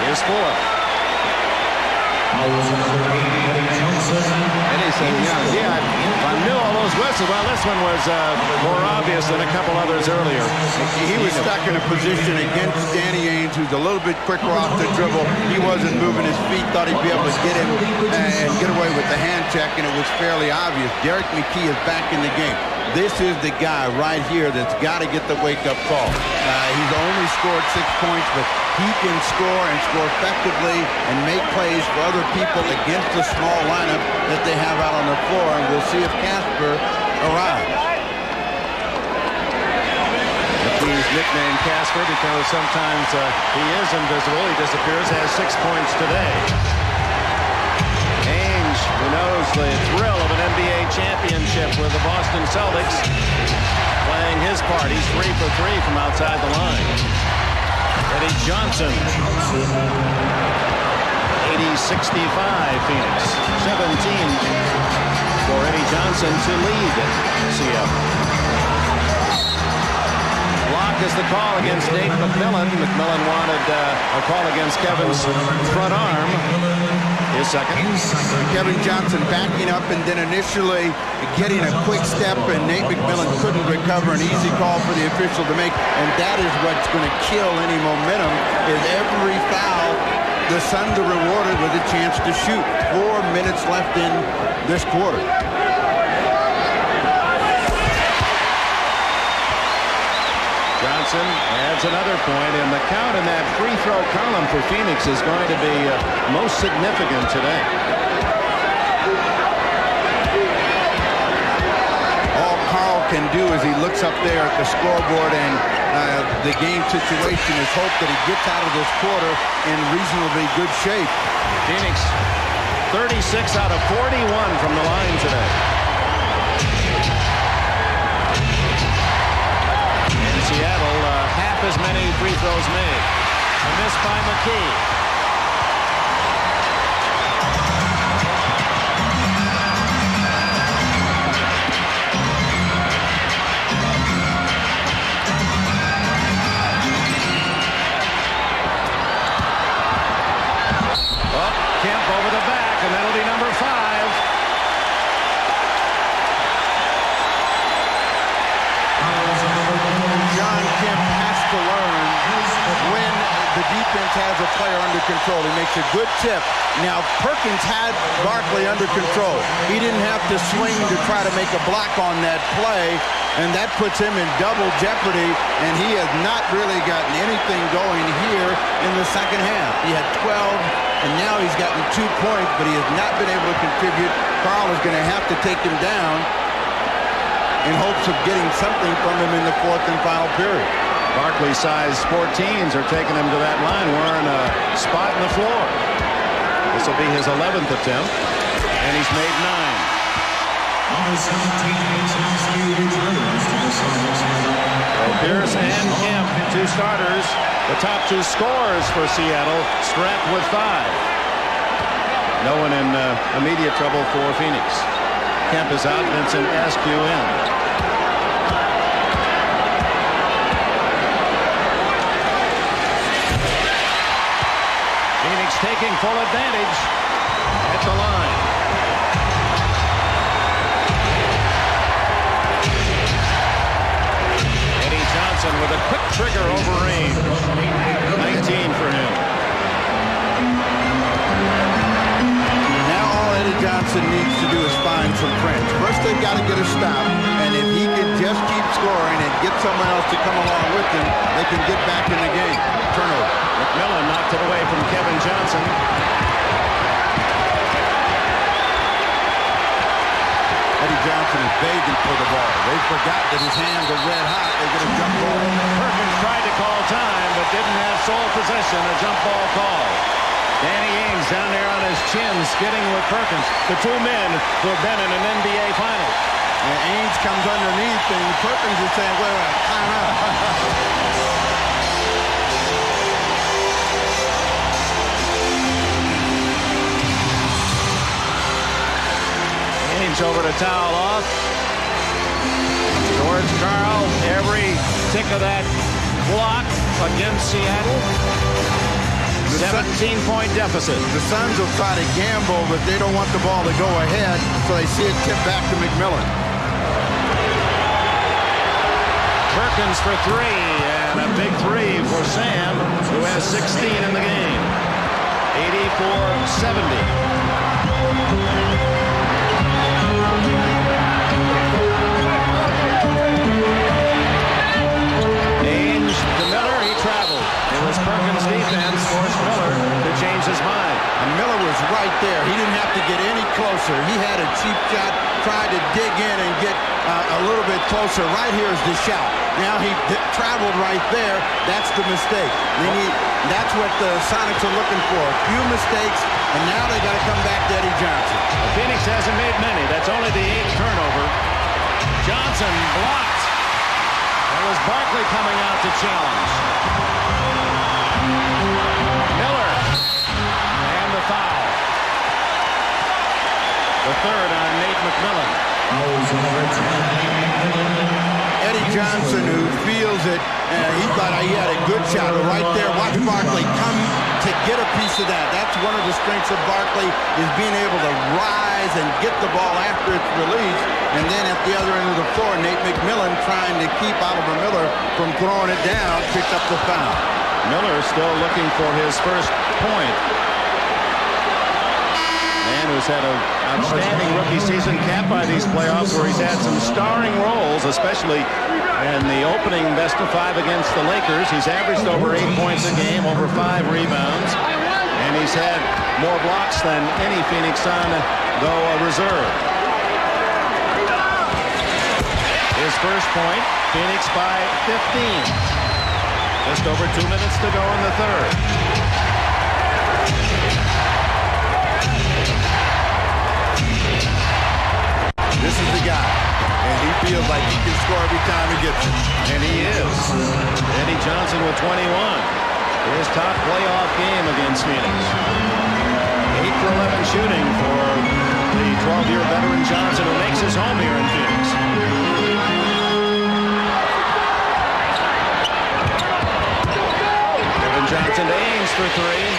His 4th. Eddie said, yeah, I knew all those whistles. Well, this one was more obvious than a couple others earlier. He was stuck in a position against Danny Ainge, who's a little bit quicker off the dribble. He wasn't moving his feet, thought he'd be able to get him and get away with the hand check, and it was fairly obvious. Derek McKee is back in the game. This is the guy right here that's got to get the wake-up call. He's only scored 6 points, but he can score and score effectively and make plays for other people against the small lineup that they have out on the floor, and we'll see if Casper arrives. McKee's nicknamed Casper because sometimes he is invisible. He disappears, has 6 points today. Ainge, who knows the thrill of an NBA championship with the Boston Celtics, playing his part. He's 3 for 3 from outside the line. Eddie Johnson. 80-65 Phoenix. 17 for Eddie Johnson to lead Seattle. Block is the call against Nate McMillan. McMillan wanted a call against Kevin's front arm. His second. Kevin Johnson backing up and then initially getting a quick step, and Nate McMillan couldn't recover. An easy call for the official to make, and that is what's going to kill any momentum, is every foul the Suns are rewarded with a chance to shoot. 4 minutes left in this quarter. Johnson adds another point, and the count in that free throw column for Phoenix is going to be most significant today. All Carl can do is he looks up there at the scoreboard, and the game situation is hope that he gets out of this quarter in reasonably good shape. Phoenix 36 out of 41 from the line today. Seattle, half as many free throws made. A miss by McKee. Oh, Kemp over the back, and that'll be number 5. To learn when the defense has a player under control. He makes a good tip. Now, Perkins had Barkley under control. He didn't have to swing to try to make a block on that play, and that puts him in double jeopardy, and he has not really gotten anything going here in the second half. He had 12, and now he's gotten 2 points, but he has not been able to contribute. Carl is going to have to take him down in hopes of getting something from him in the 4th and final period. Barkley size 14s are taking him to that line, wearing a spot in the floor. This will be his 11th attempt, and he's made 9. Pierce and Kemp, 2 starters. The top 2 scorers for Seattle, strapped with 5. No one in immediate trouble for Phoenix. Kemp is out, Vincent Askew in. Taking full advantage at the line. trigger over Ainge. 19 for him. Now all Eddie Johnson needs to do is find some friends. First, they've got to get a stop, and if he can just keep scoring and get someone else to come along with him, they can get back in the game. Turnover. McMillan knocked it away from Kevin Johnson. Eddie Johnson is begging for the ball. They forgot that his hands are red hot. They get a jump ball. Perkins tried to call time, but didn't have sole possession. A jump ball call. Danny Ainge down there on his chin, skidding with Perkins. The two men who have been in an NBA final. And Ainge comes underneath, and Perkins is saying, wait, time out. Ainge over to towel off. George Karl, every tick of that block against Seattle. 17-point deficit. The Suns will try to gamble, but they don't want the ball to go ahead, so they see it tip back to McMillan. Perkins for three, and a big three for Sam, who has 16 in the game. 84-70. Perkins' defense forced Miller to change his mind. And Miller was right there. He didn't have to get any closer. He had a cheap shot, tried to dig in and get a little bit closer. Right here is the shot. Now he traveled right there. That's the mistake. That's what the Sonics are looking for. A few mistakes, and now they got to come back to Eddie Johnson. Phoenix hasn't made many. That's only the 8th turnover. Johnson blocked. There was Barkley coming out to challenge. Miller, and the foul. The third on Nate McMillan. Eddie Johnson, who feels it, he thought he had a good shot right there. Watch Barkley come to get a piece of that. That's one of the strengths of Barkley, is being able to rise and get the ball after it's released. And then at the other end of the floor, Nate McMillan, trying to keep Oliver Miller from throwing it down, picked up the foul. Miller still looking for his first point. Man who's had an outstanding rookie season, capped by these playoffs, where he's had some starring roles, especially in the opening best-of-5 against the Lakers. He's averaged over 8 points a game, over 5 rebounds, and he's had more blocks than any Phoenix Sun, though a reserve. His first point, Phoenix by 15. Just over 2 minutes to go in the third. This is the guy, and he feels like he can score every time he gets it. And he is. Eddie Johnson with 21. His top playoff game against Phoenix. 8 for 11 shooting for the 12-year veteran Johnson, who makes his home here in Phoenix. Johnson to Ainge for three.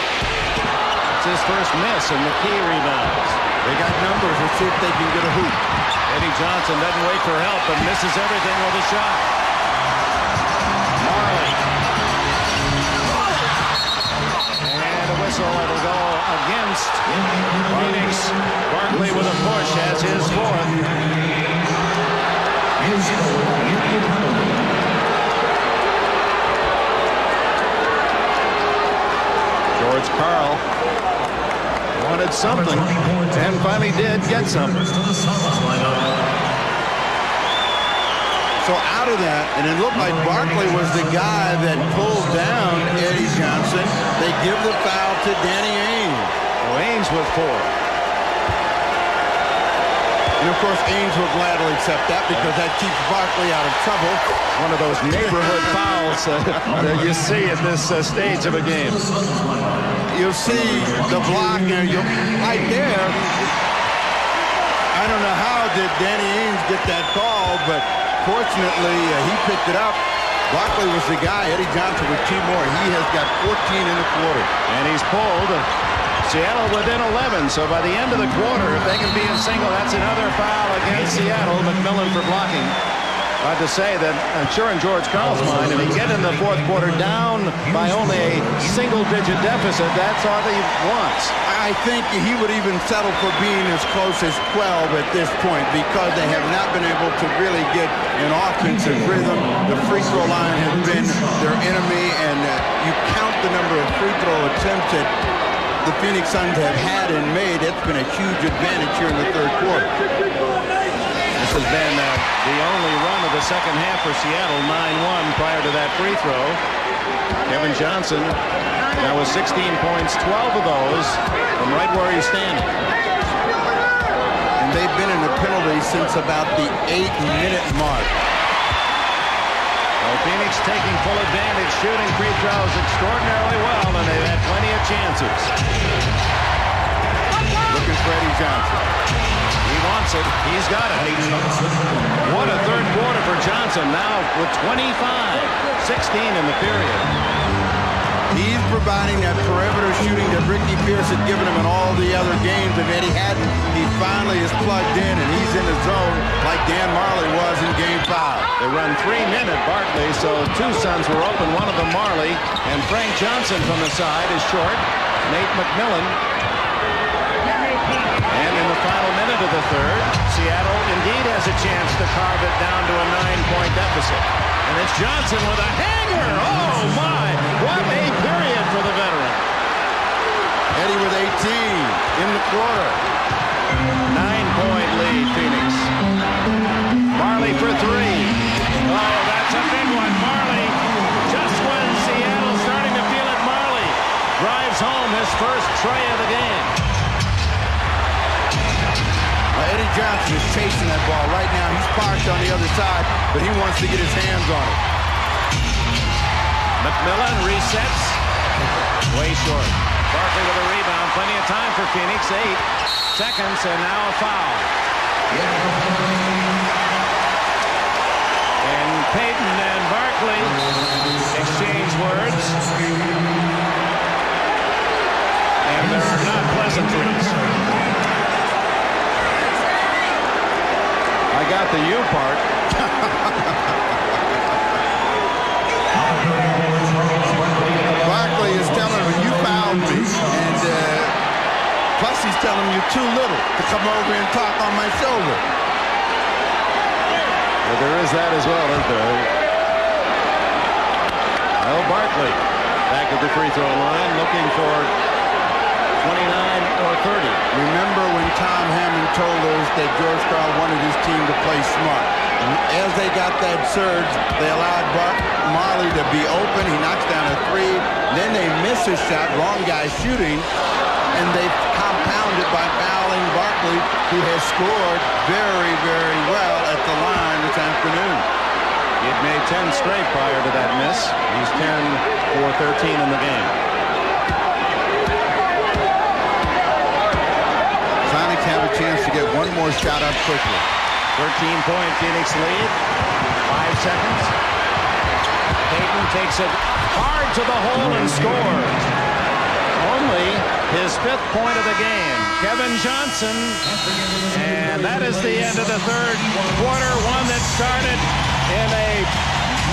It's his first miss, and McKee rebounds. They got numbers. Let's see if they can get a hoop. Eddie Johnson doesn't wait for help, but misses everything with a shot. Marley. And a whistle. It'll go against Phoenix. Barkley with a push has his fourth. George Karl wanted something and finally did get something. So out of that, and it looked like Barkley was the guy that pulled down Eddie Johnson. They give the foul to Danny Ainge. Well, Ainge with 4. And of course, Ainge will gladly accept that because that keeps Barkley out of trouble. One of those neighborhood fouls that you see at this stage of a game. You'll see the block there, right there. I don't know how did Danny Ainge get that call, but fortunately he picked it up. Barkley was the guy. Eddie Johnson with 2 more. He has got 14 in the quarter. And he's pulled Seattle within 11. So by the end of the quarter, if they can be in single, that's another foul against Seattle. McMillan for blocking. Hard to say that, I'm sure in George Karl's mind, if he get in the fourth quarter down by only a single-digit deficit, that's all he wants. I think he would even settle for being as close as 12 at this point because they have not been able to really get an offensive rhythm. The free throw line has been their enemy, and you count the number of free throw attempts that the Phoenix Suns have had and made. It's been a huge advantage here in the third quarter. This has been the only run of the second half for Seattle, 9-1 prior to that free throw. Kevin Johnson now with 16 points, 12 of those from right where he's standing. And they've been in the penalty since about the 8-minute mark. Well, Phoenix taking full advantage, shooting free throws extraordinarily well, and they've had plenty of chances. Look at Freddie Johnson. He wants it. He's got it. What a third quarter for Johnson now with 25, 16 in the period. He's providing that perimeter shooting that Ricky Pierce had given him in all the other games, and Eddie hadn't. He finally is plugged in, and he's in the zone like Dan Marley was in Game 5. They run 3 men at Barkley, so two Suns were open, one of them Marley, and Frank Johnson from the side is short. Nate McMillan. And in the final minute of the third, Seattle indeed has a chance to carve it down to a 9-point deficit. And it's Johnson with a hanger. Oh, my. What a period for the veteran. Eddie with 18 in the quarter. 9-point lead, Phoenix. Marley for three. Oh, that's a big one. Marley, just when Seattle's starting to feel it, Marley drives home his first tray of the game. Eddie Johnson is chasing that ball right now. He's parked on the other side, but he wants to get his hands on it. McMillan resets. Way short. Barkley with a rebound. Plenty of time for Phoenix. 8 seconds, and now a foul. And Payton and Barkley exchange words. And there are not pleasantries. I got the U part. Barkley is telling him, you fouled me. And plus he's telling him you're too little to come over and talk on my shoulder. Well, there is that as well, isn't there? Well, Barkley back at the free throw line looking for 29 or 30. Remember when Tom Hammond told us that George Karl wanted his team to play smart. As they got that surge, they allowed Marley to be open. He knocks down a three. Then they miss a shot, wrong guy shooting, and they compound it by fouling Barkley, who has scored very, very well at the line this afternoon. He had made 10 straight prior to that miss. He's 10 for 13 in the game. Sonics have a chance to get one more shot up quickly. 13-point Phoenix lead. 5 seconds. Payton takes it hard to the hole and scores. Only his 5th point of the game. Kevin Johnson. And that is the end of the third quarter. One that started in a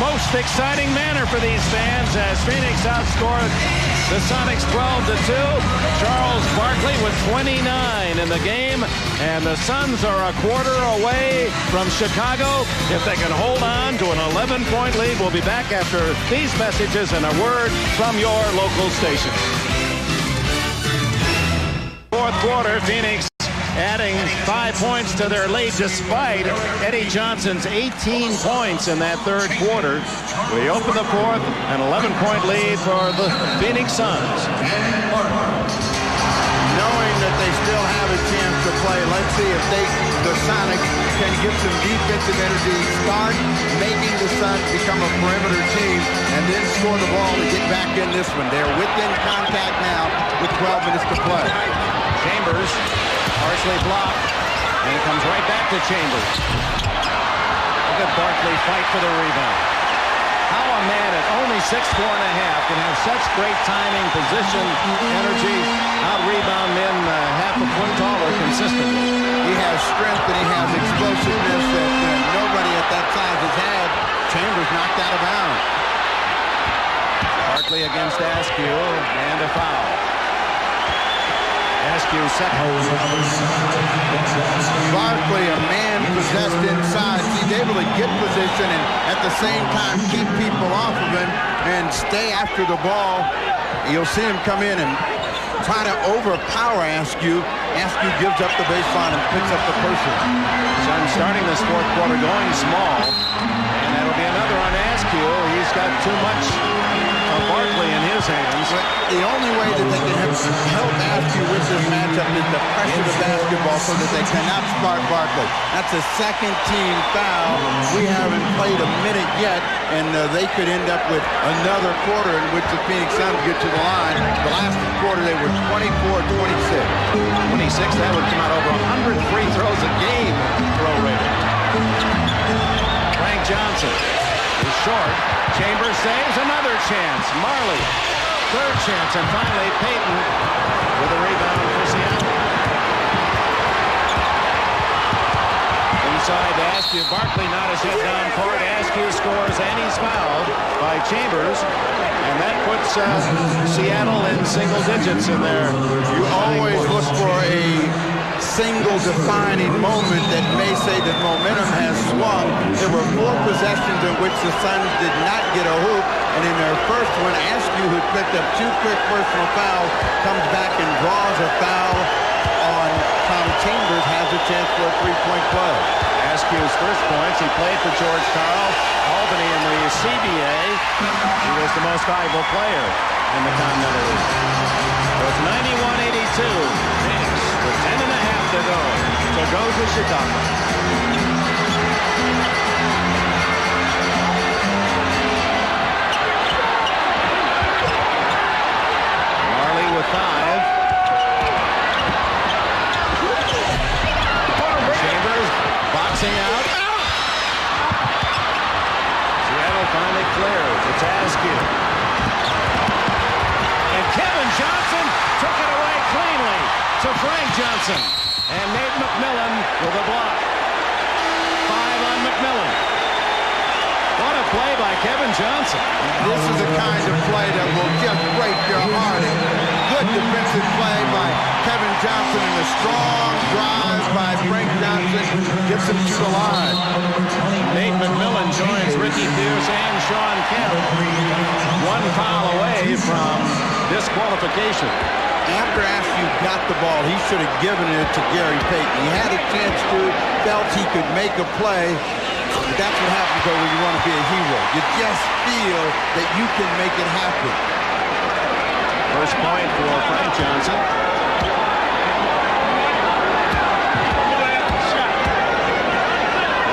most exciting manner for these fans as Phoenix outscored the Sonics 12-2. Charles Barkley with 29 in the game, and the Suns are a quarter away from Chicago. If they can hold on to an 11-point lead, we'll be back after these messages and a word from your local station. Fourth quarter, Phoenix adding 5 points to their lead despite Eddie Johnson's 18 points in that third quarter. We open the fourth, an 11-point lead for the Phoenix Suns. Knowing that they still have a chance to play, let's see if the Sonics can get some defensive energy, start making the Suns become a perimeter team, and then score the ball to get back in this one. They're within contact now with 12 minutes to play. Chambers partially blocked, and it comes right back to Chambers. Look at Barkley fight for the rebound. How a man at only 6'4.5" can have such great timing, position, energy, out-rebound men half a foot taller consistently. He has strength and he has explosiveness that nobody at that size has had. against Askew, and a foul. Askew second. Barkley, a man possessed inside. He's able to get position and at the same time keep people off of him and stay after the ball. You'll see him come in and try to overpower Askew. Askew gives up the baseline and picks up the person. Suns starting this fourth quarter going small. And that'll be another on Askew. He's got too much of Barkley in his hands. But the only way that they can help Askew with this matchup is to pressure the basketball so that they cannot spot Barkley. That's a second team foul. We haven't played a minute yet, and they could end up with another quarter in which the Phoenix Suns get to the line. The last quarter they were 24-26. 26, that would come out over 100 free throws a game throw rate. Frank Johnson is short. Chambers saves, another chance. Marley, third chance, and finally Payton with a rebound for Seattle. Inside to Askew. Barkley not as yet down court. Askew scores and he's fouled by Chambers. And that puts Seattle in single digits in there. You always look for a single defining moment that may say that momentum has swung. There were 4 possessions in which the Suns did not get a hoop, and in their first one, Askew, who picked up 2 quick personal fouls, comes back and draws a foul on Tom Chambers, has a chance for a 3-point play. Askew's first points, he played for George Karl, Albany in the CBA. He was the most valuable player in the Continental League. So it's 91-82. Phoenix with 10 and a half to go. So goes to Chicago. Marley with 5. Chambers boxing out. Seattle finally clears. It's Askew. And Kevin Johnson took it away cleanly to Frank Johnson. And Nate McMillan with a block. 5 on McMillan. What a play by Kevin Johnson. This is the kind of play that will just break your heart. Good defensive play by Kevin Johnson and a strong drive by Frank Johnson gets him to the line. Nate McMillan joins Ricky Pierce and Sean Kemp. 1 foul away from disqualification. After Askew got the ball, he should have given it to Gary Payton. He had a chance to, felt he could make a play. But that's what happens though when you want to be a hero. You just feel that you can make it happen. First point for Frank Johnson.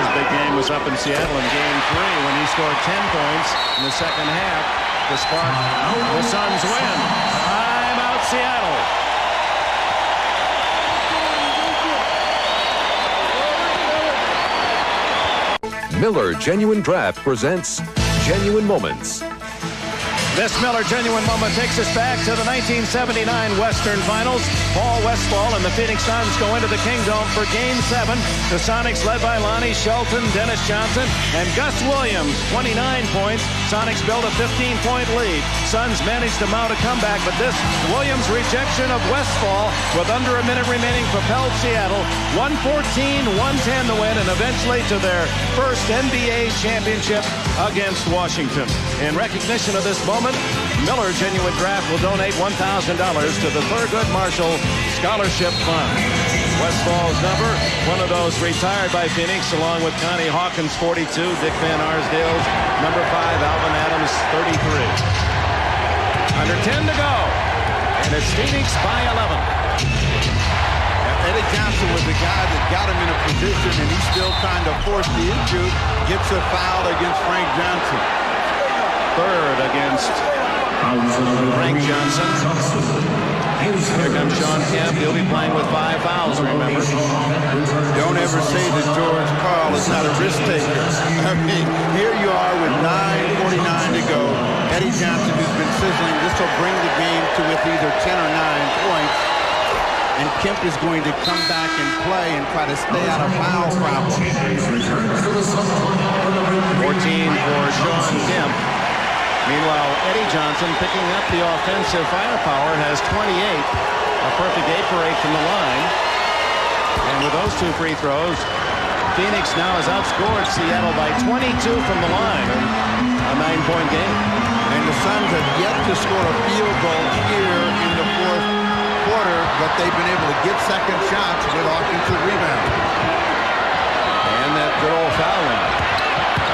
His big game was up in Seattle in Game 3 when he scored 10 points in the second half to spark the Suns win. Timeout Seattle. Miller Genuine Draft presents Genuine Moments. This Miller Genuine Moment takes us back to the 1979 Western Finals. Paul Westphal and the Phoenix Suns go into the Kingdome for Game 7. The Sonics led by Lonnie Shelton, Dennis Johnson, and Gus Williams, 29 points. Sonics build a 15-point lead. Suns managed to mount a comeback, but this Williams rejection of Westphal with under a minute remaining propelled Seattle 114-110 to win and eventually to their first NBA championship against Washington. In recognition of this moment, Miller Genuine Draft will donate $1,000 to the Thurgood Marshall Scholarship Fund. Westfall's number, one of those retired by Phoenix, along with Connie Hawkins, 42, Dick Van Arsdale's number 5, Alvin Adams, 33. Under 10 to go, and it's Phoenix by 11. Eddie Johnson was the guy that got him in a position, and he's still trying to force the issue. Gets a foul against Frank Johnson. Third against Frank Johnson. Here comes Sean Kemp. He'll be playing with 5 fouls, remember. Don't ever say that George Karl is not a risk taker. I mean, here you are with 9:49 to go. Eddie Johnson, who's been sizzling, this will bring the game to with either 10 or 9 points. And Kemp is going to come back and play and try to stay out of foul problems. 14 for Sean Kemp. Meanwhile, while Eddie Johnson, picking up the offensive firepower, has 28. A perfect 8 for 8 from the line. And with those 2 free throws, Phoenix now has outscored Seattle by 22 from the line. A 9-point game. And the Suns have yet to score a field goal here in the fourth quarter, but they've been able to get second shots with offensive rebounds. And that good old foul line.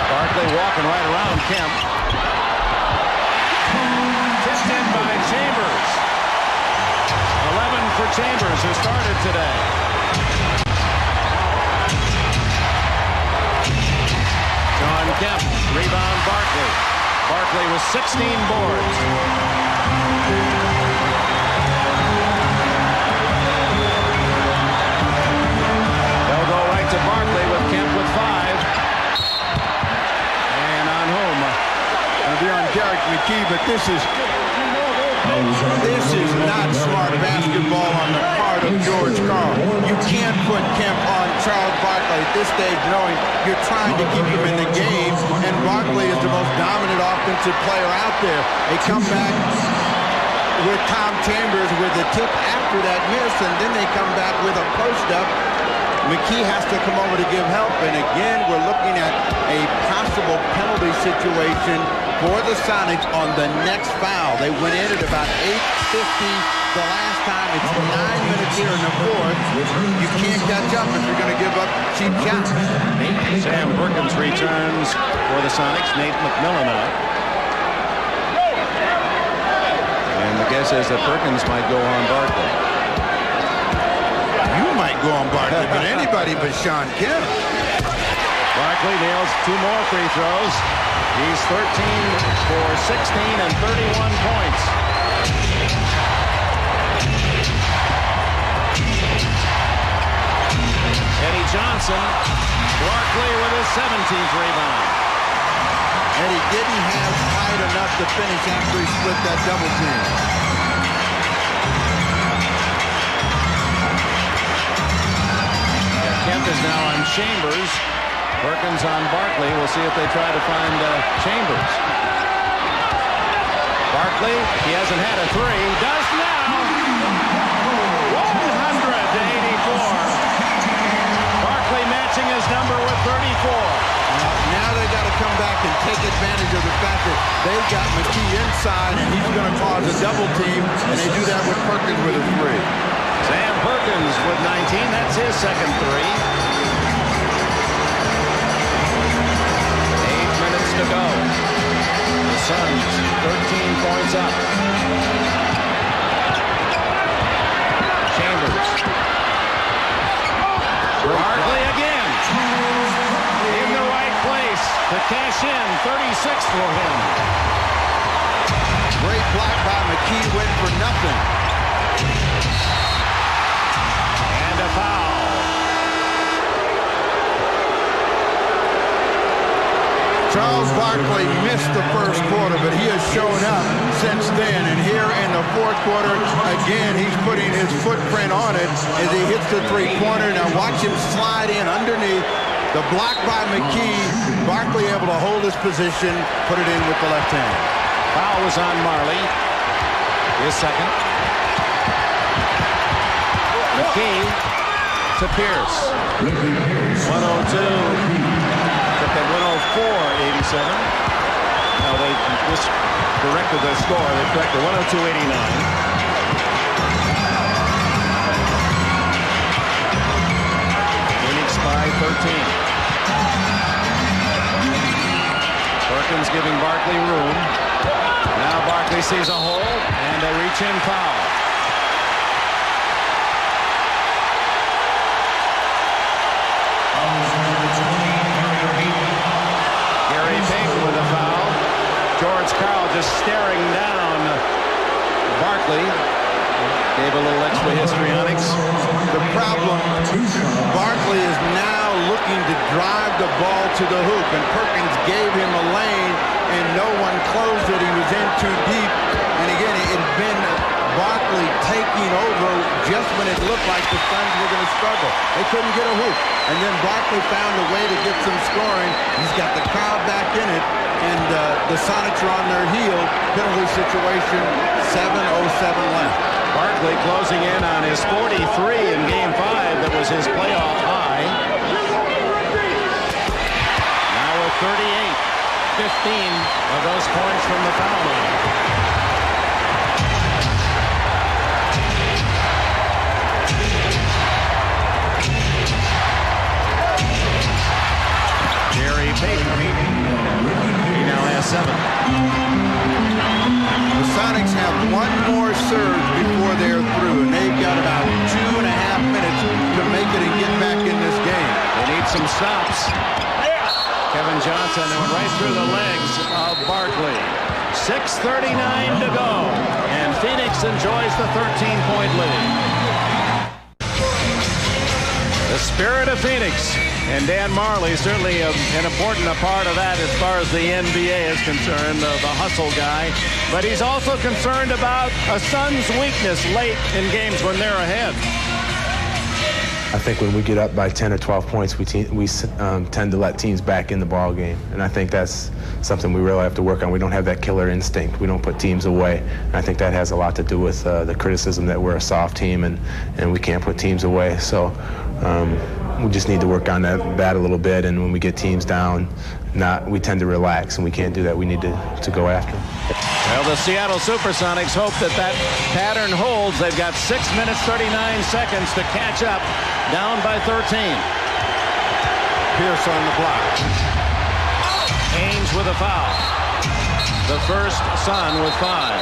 Barkley walking right around Kemp. Tipped in by Chambers. 11 for Chambers, who started today. John Kemp, rebound Barkley. Barkley with 16 boards. They'll go right to Barkley with Kemp with 5. And on whom? It'll be on Derek McKee, but this is not smart basketball on the part of George Karl. You can't put Kemp on Charles Barkley at this stage knowing you're trying to keep him in the game, and Barkley is the most dominant offensive player out there. They come back with Tom Chambers with a tip after that miss, and then they come back with a post-up. McKee has to come over to give help, and again, we're looking at a possible penalty situation for the Sonics on the next foul. They went in at about 8:50 the last time. It's 9 minutes here in the fourth. You can't catch up if you're going to give up cheap shots. Sam Perkins returns for the Sonics. Nate McMillan out. And the guess is that Perkins might go on Barkley. You might go on Barkley, but anybody but Sean Kemp. Barkley nails 2 more free throws. He's 13 for 16 and 31 points. Eddie Johnson, Barkley with his 17th rebound. Eddie didn't have height enough to finish after he split that double team. Kemp is now on Chambers. Perkins on Barkley. We'll see if they try to find Chambers. Barkley, he hasn't had a 3. Does now. 100-84. Barkley matching his number with 34. Now they got to come back and take advantage of the fact that they've got McKee inside and he's going to cause a double team, and they do that with Perkins with a 3. Sam Perkins with 19. That's his second 3. 8 minutes to go. The Suns 13 points up. Chambers. Barkley again. In the right place to cash in. 36 for him. Great block by McKee, went for nothing. And a foul. Charles Barkley missed the first quarter, but he has shown up since then. And here in the fourth quarter, again, he's putting his footprint on it as he hits the 3-pointer. Now watch him slide in underneath. The block by McKee. Barkley able to hold his position, put it in with the left hand. Foul was on Marley. His second. McKee to Pierce. 102. Took at 104.87. Now they just corrected their score. They corrected 102.89. By 13. Perkins giving Barkley room. Now Barkley sees a hole and a reach-in foul. Gary Payton with a foul. George Karl just staring down Barkley. Gave a little extra histrionics. The problem, Barkley is now looking to drive the ball to the hoop, and Perkins gave him a lane, and no one closed it. He was in too deep. And again, it had been Barkley taking over just when it looked like the Suns were going to struggle. They couldn't get a hoop. And then Barkley found a way to get some scoring. He's got the crowd back in it, and the Sonics are on their heel. Penalty situation, 7:07 left. Barkley closing in on his 43 in Game 5. That was his playoff high. Now with 38, 15 of those points from the foul line. Jerry Baker, he now has 7. The Sonics have one more surge before they're through, and they've got about 2.5 minutes to make it and get back in this game. They need some stops. Kevin Johnson went right through the legs of Barkley. 6:39 to go, and Phoenix enjoys the 13-point lead. The spirit of Phoenix, and Dan Marley certainly an important part of that as far as the NBA is concerned, the hustle guy. But he's also concerned about a Suns' weakness late in games when they're ahead. I think when we get up by 10 or 12 points, we tend to let teams back in the ball game, and I think that's something we really have to work on. We don't have that killer instinct. We don't put teams away, and I think that has a lot to do with the criticism that we're a soft team and we can't put teams away. So we just need to work on that a little bit, and when we get teams down, we tend to relax, and we can't do that. We need to go after them. Well, the Seattle Supersonics hope that pattern holds. They've got 6 minutes, 39 seconds to catch up, down by 13. Pierce on the block. Ainge with a foul. The first Sun with 5.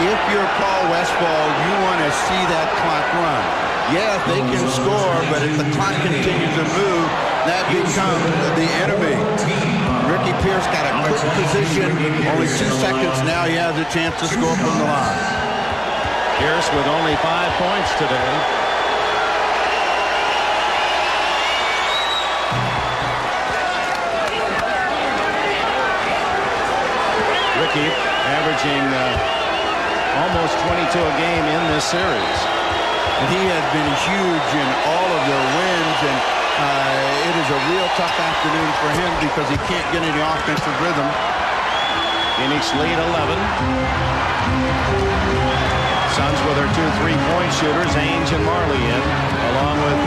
If you're Paul Westphal, you want to see that clock run. Yeah, they can score, but if the clock continues to move, that becomes the enemy. Ricky Pierce got a quick position, only 2 seconds. Now he has a chance to score from the line. Pierce with only 5 points today. Ricky averaging almost 22 a game in this series. And he has been huge in all of their wins, and it is a real tough afternoon for him because he can't get any offensive rhythm. Phoenix lead 11. Suns with their 2 3-point shooters, Ainge and Marley in, along with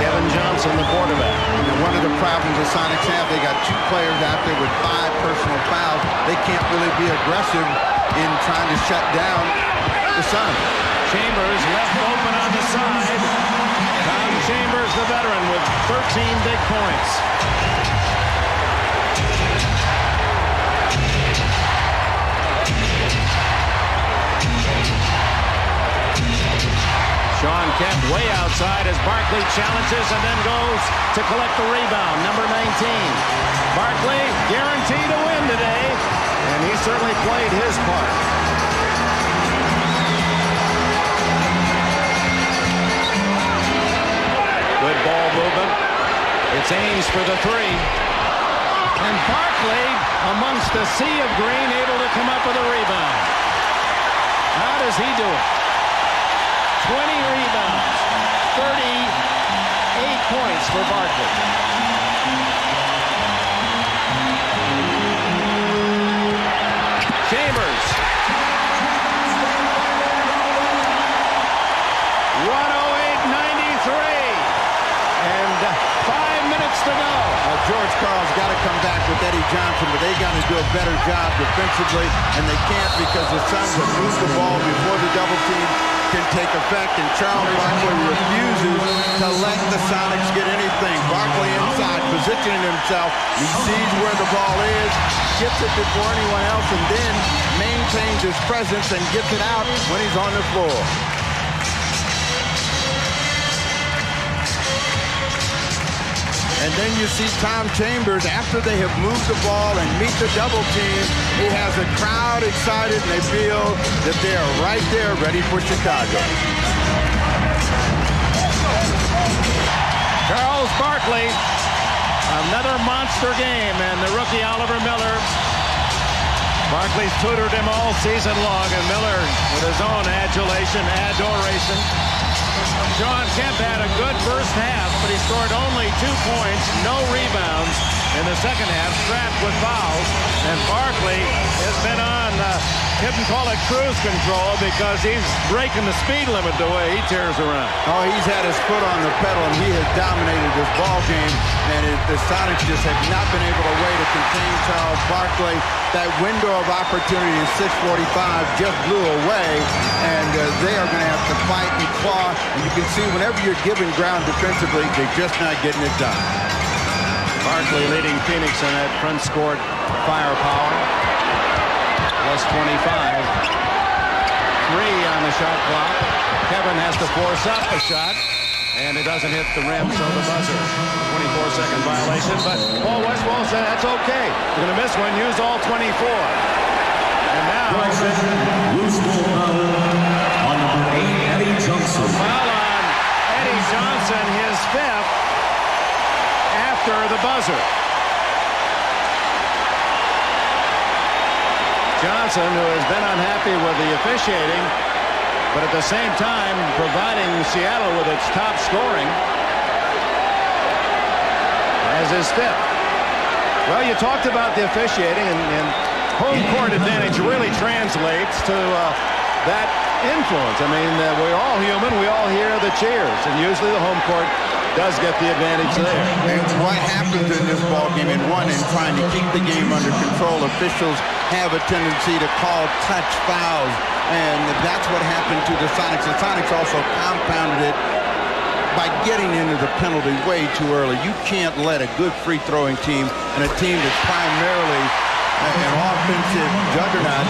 Kevin Johnson, the quarterback. And one of the problems the Sonics have, they got 2 players out there with 5 personal fouls. They can't really be aggressive in trying to shut down the Suns. Chambers left open on the side. Tom Chambers, the veteran, with 13 big points. Sean Kemp way outside as Barkley challenges and then goes to collect the rebound. Number 19. Barkley guaranteed to win today, and he certainly played his part. Good ball movement. It's Ainge for the 3. And Barkley, amongst a sea of green, able to come up with a rebound. How does he do it? 20 rebounds, 38 points for Barkley. Chambers. 108-93. And 5 minutes to go. George Karl's got to come back with Eddie Johnson, but they got to do a better job defensively, and they can't because the Suns have moved the ball before the double team can take effect, and Charles Barkley refuses to let the Sonics get anything. Barkley inside, positioning himself. He sees where the ball is, gets it before anyone else, and then maintains his presence and gets it out when he's on the floor. And then you see Tom Chambers, after they have moved the ball and meet the double team, he has a crowd excited, and they feel that they are right there ready for Chicago. Charles Barkley, another monster game, and the rookie Oliver Miller. Barkley's tutored him all season long, and Miller with his own adoration. Sean Kemp had a good first half, but he scored only 2 points, no rebounds, in the second half, strapped with fouls. And Barkley has been on, couldn't call it cruise control because he's breaking the speed limit the way he tears around. Oh, he's had his foot on the pedal, and he has dominated this ball game. And the Sonics just have not been able to way to contain Charles Barkley. That window of opportunity in 6:45 just blew away, and they are going to have to fight and claw. And you can see whenever you're giving ground defensively, they're just not getting it done. Barkley leading Phoenix in that front court firepower. Plus 25. 3 on the shot clock. Kevin has to force up a shot, and it doesn't hit the rim, so the buzzer. 24-second violation, but Paul Westphal said that's okay. You're going to miss one, use all 24. And now, Loose ball on number 8, Eddie Johnson. foul on Eddie Johnson, his 5th, after the buzzer. Johnson, who has been unhappy with the officiating, but at the same time providing Seattle with its top scoring, as his 5th. Well, you talked about the officiating, and home court advantage really translates to that influence. I mean, we're all human. We all hear the cheers, and usually the home court does get the advantage there. And what happens in this ball game, in trying to keep the game under control, officials have a tendency to call touch fouls, and that's what happened to the Sonics. The Sonics also compounded it by getting into the penalty way too early. You can't let a good free-throwing team and a team that's primarily an offensive juggernaut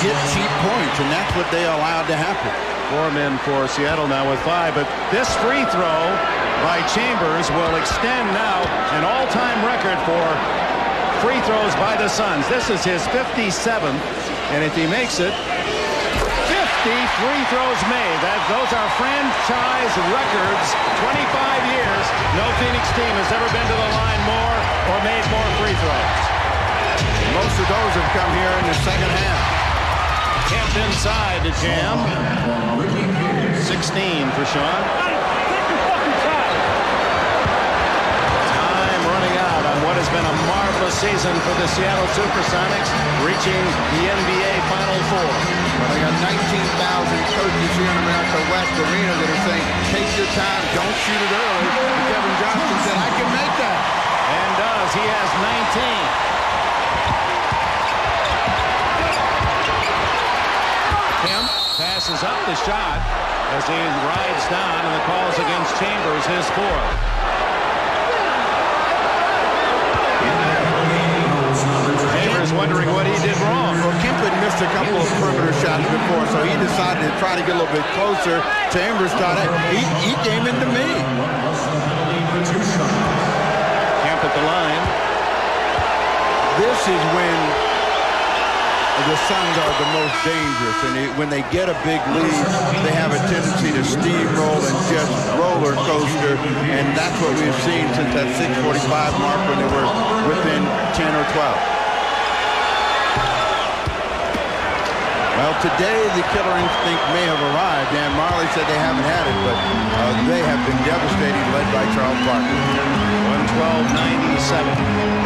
get cheap points, and that's what they allowed to happen. 4 men for Seattle now with 5, but this free throw by Chambers will extend now an all-time record for free throws by the Suns. This is his 57th, and if he makes it, 50 free throws made. Those are franchise records. 25 years, no Phoenix team has ever been to the line more or made more free throws. Most of those have come here in the second half. Kemp inside to jam. 16 for Sean. Time running out on what has been a marvelous season for the Seattle Supersonics, reaching the NBA Final Four. Well, they got 19,000 coaches here in America West Arena that are saying, take your time, don't shoot it early. And Kevin Johnson said, I can make that. And does. He has 19. Kemp passes up the shot as he rides down, and the call's against Chambers, his 4th. Chambers wondering what he did wrong. Well, Kemp had missed a couple of perimeter shots before, so he decided to try to get a little bit closer. Chambers thought, he came into me. Kemp at the line. This is when the Suns are the most dangerous, and when they get a big lead, they have a tendency to steamroll and just roller coaster, and that's what we've seen since that 6:45 mark when they were within 10 or 12. Well, today the killer instinct may have arrived. Dan Marley said they haven't had it, but they have been devastating, led by Charles Barkley. 112-97.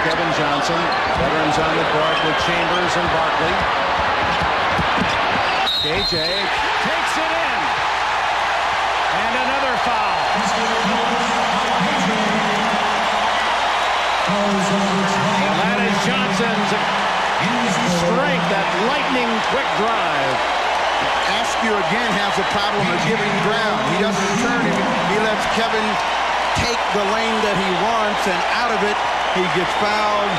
Kevin Johnson, veterans on the court with Chambers and Barkley. KJ takes it in. And another foul. And that is Johnson's strength, that lightning quick drive. Askew again has a problem of giving ground. He doesn't turn him. He lets Kevin take the lane that he wants, and out of it, he gets fouled.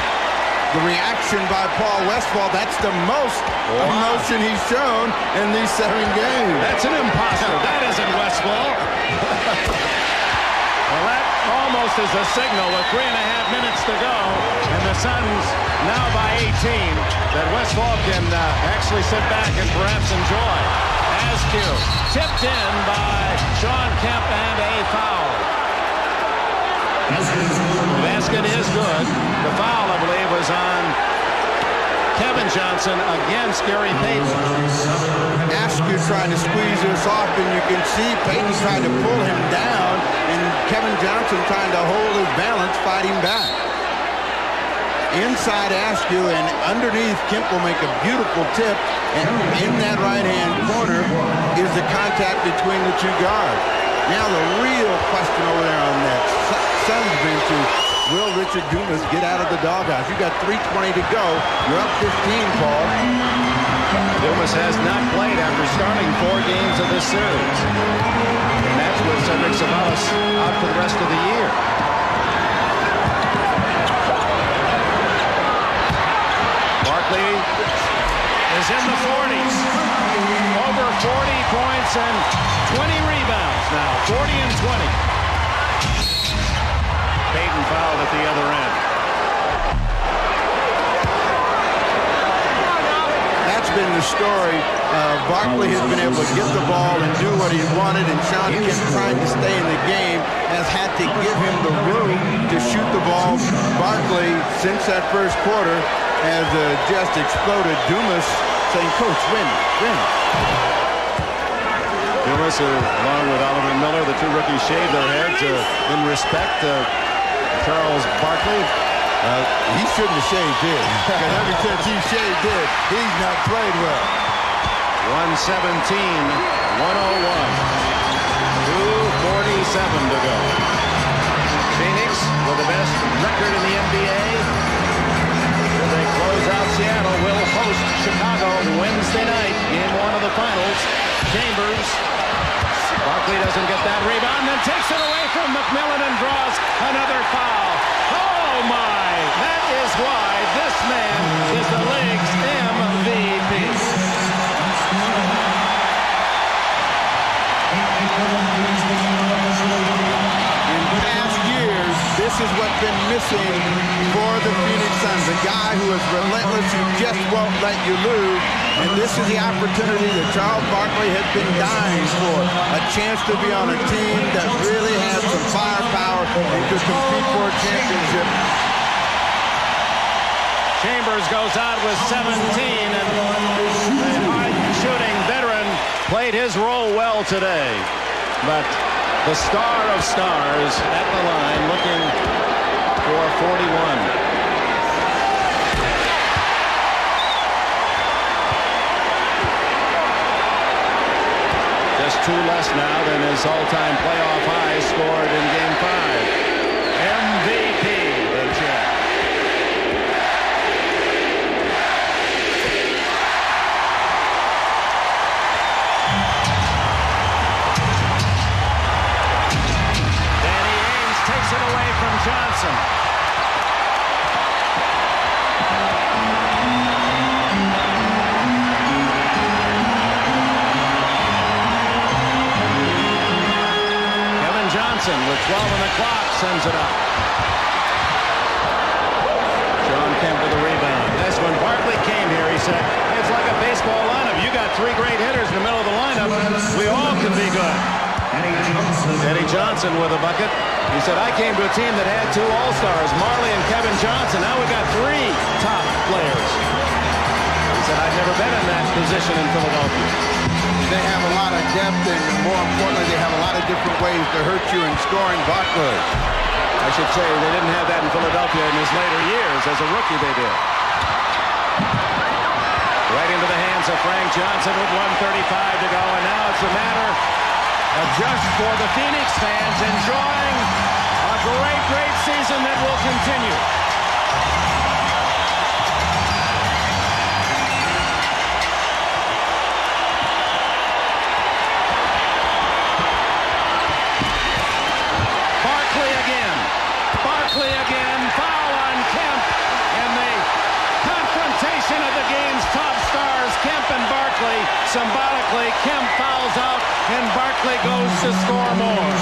The reaction by Paul Westphal, that's the most emotion he's shown in these 7 games. That's an imposter. That isn't Westphal. Well, that almost is a signal with 3.5 minutes to go, and the Suns now by 18, that Westphal can actually sit back and perhaps enjoy. Askew tipped in by Sean Kemp, and a foul. The basket is good. The foul, I believe, was on Kevin Johnson against Gary Payton. Askew trying to squeeze this off, and you can see Payton trying to pull him down, and Kevin Johnson trying to hold his balance, fighting back. Inside Askew, and underneath, Kemp will make a beautiful tip, and in that right-hand corner is the contact between the two guards. Now the real question over there on that Suns bench is, will Richard Dumas get out of the doghouse? You got 3:20 to go. You're up 15, Paul. Dumas has not played after starting 4 games of this series. And that's with Cedric Sabalos out for the rest of the year. Barkley is in the 40s. Over 40 points and 20 rebounds now. 40 and 20. Payton fouled at the other end. That's been the story. Barkley has been able to get the ball and do what he wanted, and Sean Kemp, trying to stay in the game, has had to give him the room to shoot the ball. Barkley, since that first quarter, has just exploded. Dumas saying, "Coach, win, win." Dumas, along with Oliver Miller, the two rookies, shaved their heads in respect to Charles Barkley. He shouldn't have shaved his, because ever since he shaved his, he's not played well. 117, 101. 2:47 to go. Phoenix with the best record in the NBA. As they close out Seattle, will host Chicago Wednesday night, game 1 of the finals. Chambers. Barkley doesn't get that rebound, then takes it away from McMillan and draws another foul. Oh my! That is why this man is the league's MVP. In past years, this is what's been missing for the Phoenix Suns. A guy who is relentless, who just won't let you lose. And this is the opportunity that Charles Barkley had been dying for. A chance to be on a team that really has some firepower and could compete for a championship. Chambers goes out with 17, and the hard-shooting veteran played his role well today. But the star of stars at the line looking for 41. Just 2 less now than his all-time playoff high scored in Game 5. MVP, the Jet. Danny Ainge takes it away from Johnson. With 12 on the clock, sends it up. Sean Kemp with the rebound. That's when Barkley came here. He said, it's like a baseball lineup. You got 3 great hitters in the middle of the lineup. We all can be good. Eddie Johnson with a bucket. He said, I came to a team that had 2 All-Stars, Marley and Kevin Johnson. Now we got 3 top players. He said, I've never been in that position in Philadelphia. They have a lot of depth, and more importantly, they have a lot of different ways to hurt you in scoring. Barkley, I should say, they didn't have that in Philadelphia in his later years. As a rookie, they did. Right into the hands of Frank Johnson with 1:35 to go, and now it's a matter of just for the Phoenix fans enjoying a great, great season that will continue. Barkley again, foul on Kemp, and the confrontation of the game's top stars, Kemp and Barkley. Symbolically, Kemp fouls out, and Barkley goes to score more.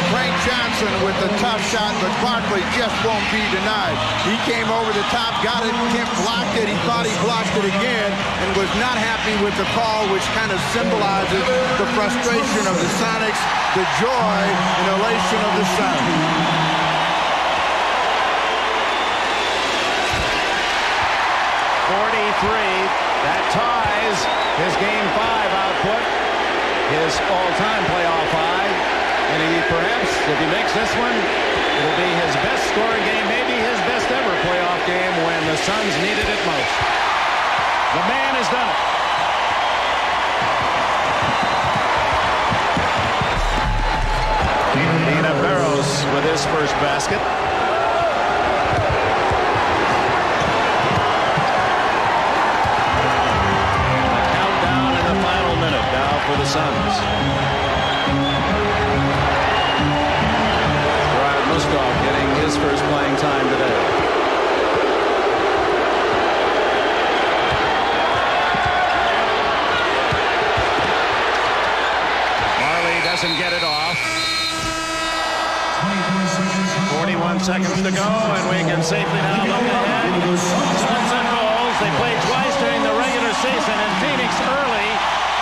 Frank Johnson with the a tough shot, but Barkley just won't be denied. He came over the top, got it, Kemp blocked it. He thought he blocked it again and was not happy with the call, which kind of symbolizes the frustration of the Sonics, the joy and elation of the Suns. 43, that ties his Game 5 output, his all-time playoff high, and he perhaps, if he makes this one, it'll be his best scoring game, maybe his best ever playoff game when the Suns needed it most. The man has done it. Dina Barros with his first basket. For the Suns. Ryan Muskov getting his first playing time today. Marley doesn't get it off. 41 seconds to go, and we can safely now look ahead. Suns and Bulls, they played twice during the regular season, and Phoenix early.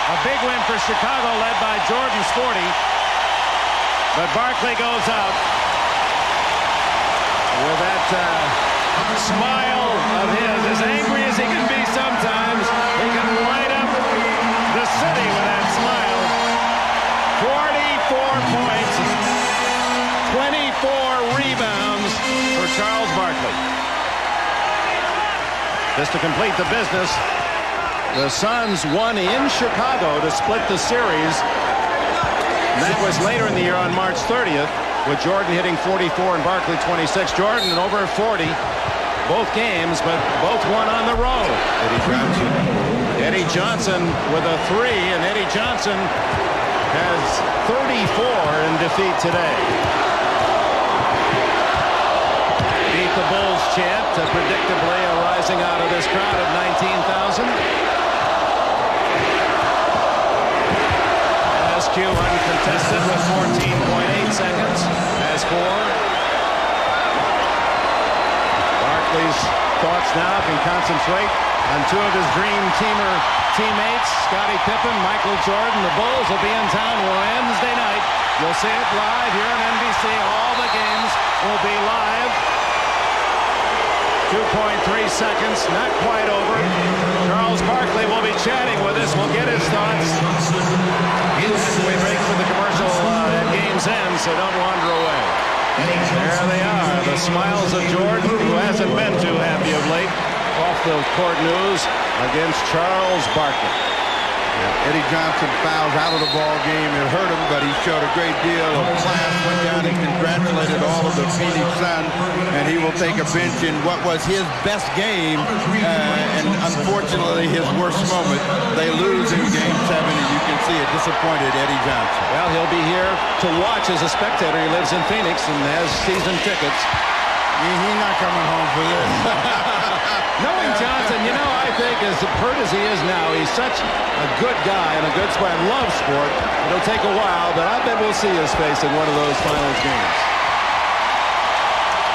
A big win for Chicago, led by Jordan's 40. But Barkley goes out with that smile of his. As angry as he can be sometimes, he can light up the city with that smile. 44 points, 24 rebounds for Charles Barkley. Just to complete the business, the Suns won in Chicago to split the series. That was later in the year on March 30th, with Jordan hitting 44 and Barkley 26. Jordan over 40 both games, but both won on the road. Eddie Johnson with a 3, and Eddie Johnson has 34 in defeat today. Beat the Bulls chant, predictably arising out of this crowd of 19,000. SQ uncontested with 14.8 seconds. As for Barkley's thoughts now can concentrate on two of his dream teammates, Scottie Pippen, Michael Jordan. The Bulls will be in town Wednesday night. You'll see it live here on NBC. All the games will be live. 2.3 seconds, not quite over. Charles Barkley will be chatting with us. We'll get his thoughts as we break for the commercial at game's end, so don't wander away. There they are, the smiles of Jordan, who hasn't been too happy of late. Off the court news against Charles Barkley. Eddie Johnson fouls out of the ball game. It hurt him, but he showed a great deal of class. Went down and congratulated all of the Phoenix Suns, and he will take a bench in what was his best game, and unfortunately his worst moment. They lose in Game 7, and you can see a disappointed Eddie Johnson. Well, he'll be here to watch as a spectator. He lives in Phoenix and has season tickets. He's not coming home for this. Knowing Johnson, you know, I think as hurt as he is now, he's such a good guy and a good sport. Loves sport. It'll take a while, but I bet we'll see his face in one of those finals games.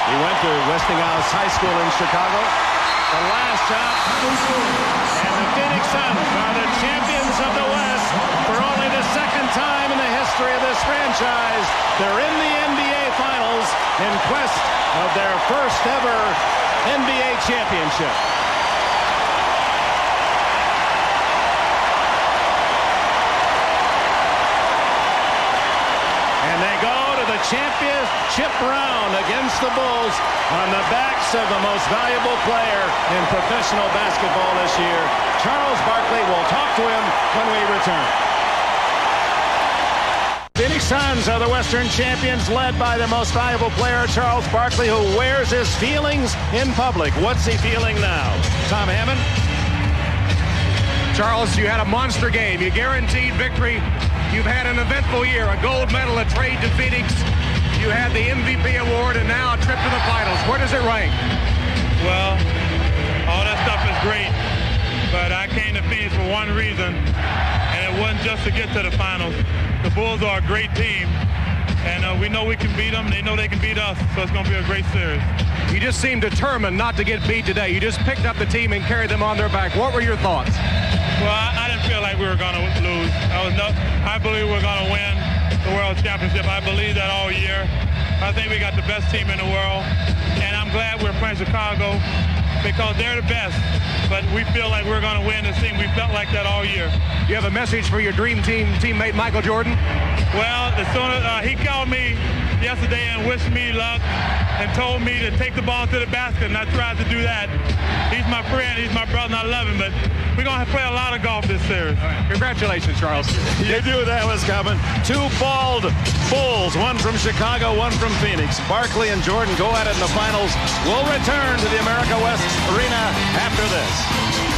He went to Westinghouse High School in Chicago. The last shot, and the Phoenix Suns are the champions of the West for only the second time in the history of this franchise. They're in the NBA Finals in quest of their first ever NBA championship. And they go to the championship round against the Bulls on the backs of the most valuable player in professional basketball this year. Charles Barkley. Will talk to him when we return. Phoenix Suns are the Western champions, led by the most valuable player, Charles Barkley, who wears his feelings in public. What's he feeling now? Tom Hammond? Charles, you had a monster game. You guaranteed victory. You've had an eventful year, a gold medal, a trade to Phoenix. You had the MVP award and now a trip to the finals. Where does it rank? Well, all that stuff is great, but I came to Phoenix for one reason, and it wasn't just to get to the finals. The Bulls are a great team, And we know we can beat them. They know they can beat us. So it's going to be a great series. You just seem determined not to get beat today. You just picked up the team and carried them on their back. What were your thoughts? Well, I didn't feel like we were going to lose. I believe we're going to win the World Championship. I believe that all year. I think we got the best team in the world. And I'm glad we're playing Chicago because they're the best. But we feel like we're going to win this thing. We felt like that all year. You have a message for your dream team teammate, Michael Jordan? Well, as soon as he called me yesterday and wished me luck and told me to take the ball to the basket, and I tried to do that. He's my friend. He's my brother, and I love him. But we're going to play a lot of golf this series. Right. Congratulations, Charles. You knew that was coming. Two bald bulls, one from Chicago, one from Phoenix. Barkley and Jordan go at it in the finals. We'll return to the America West Arena after this.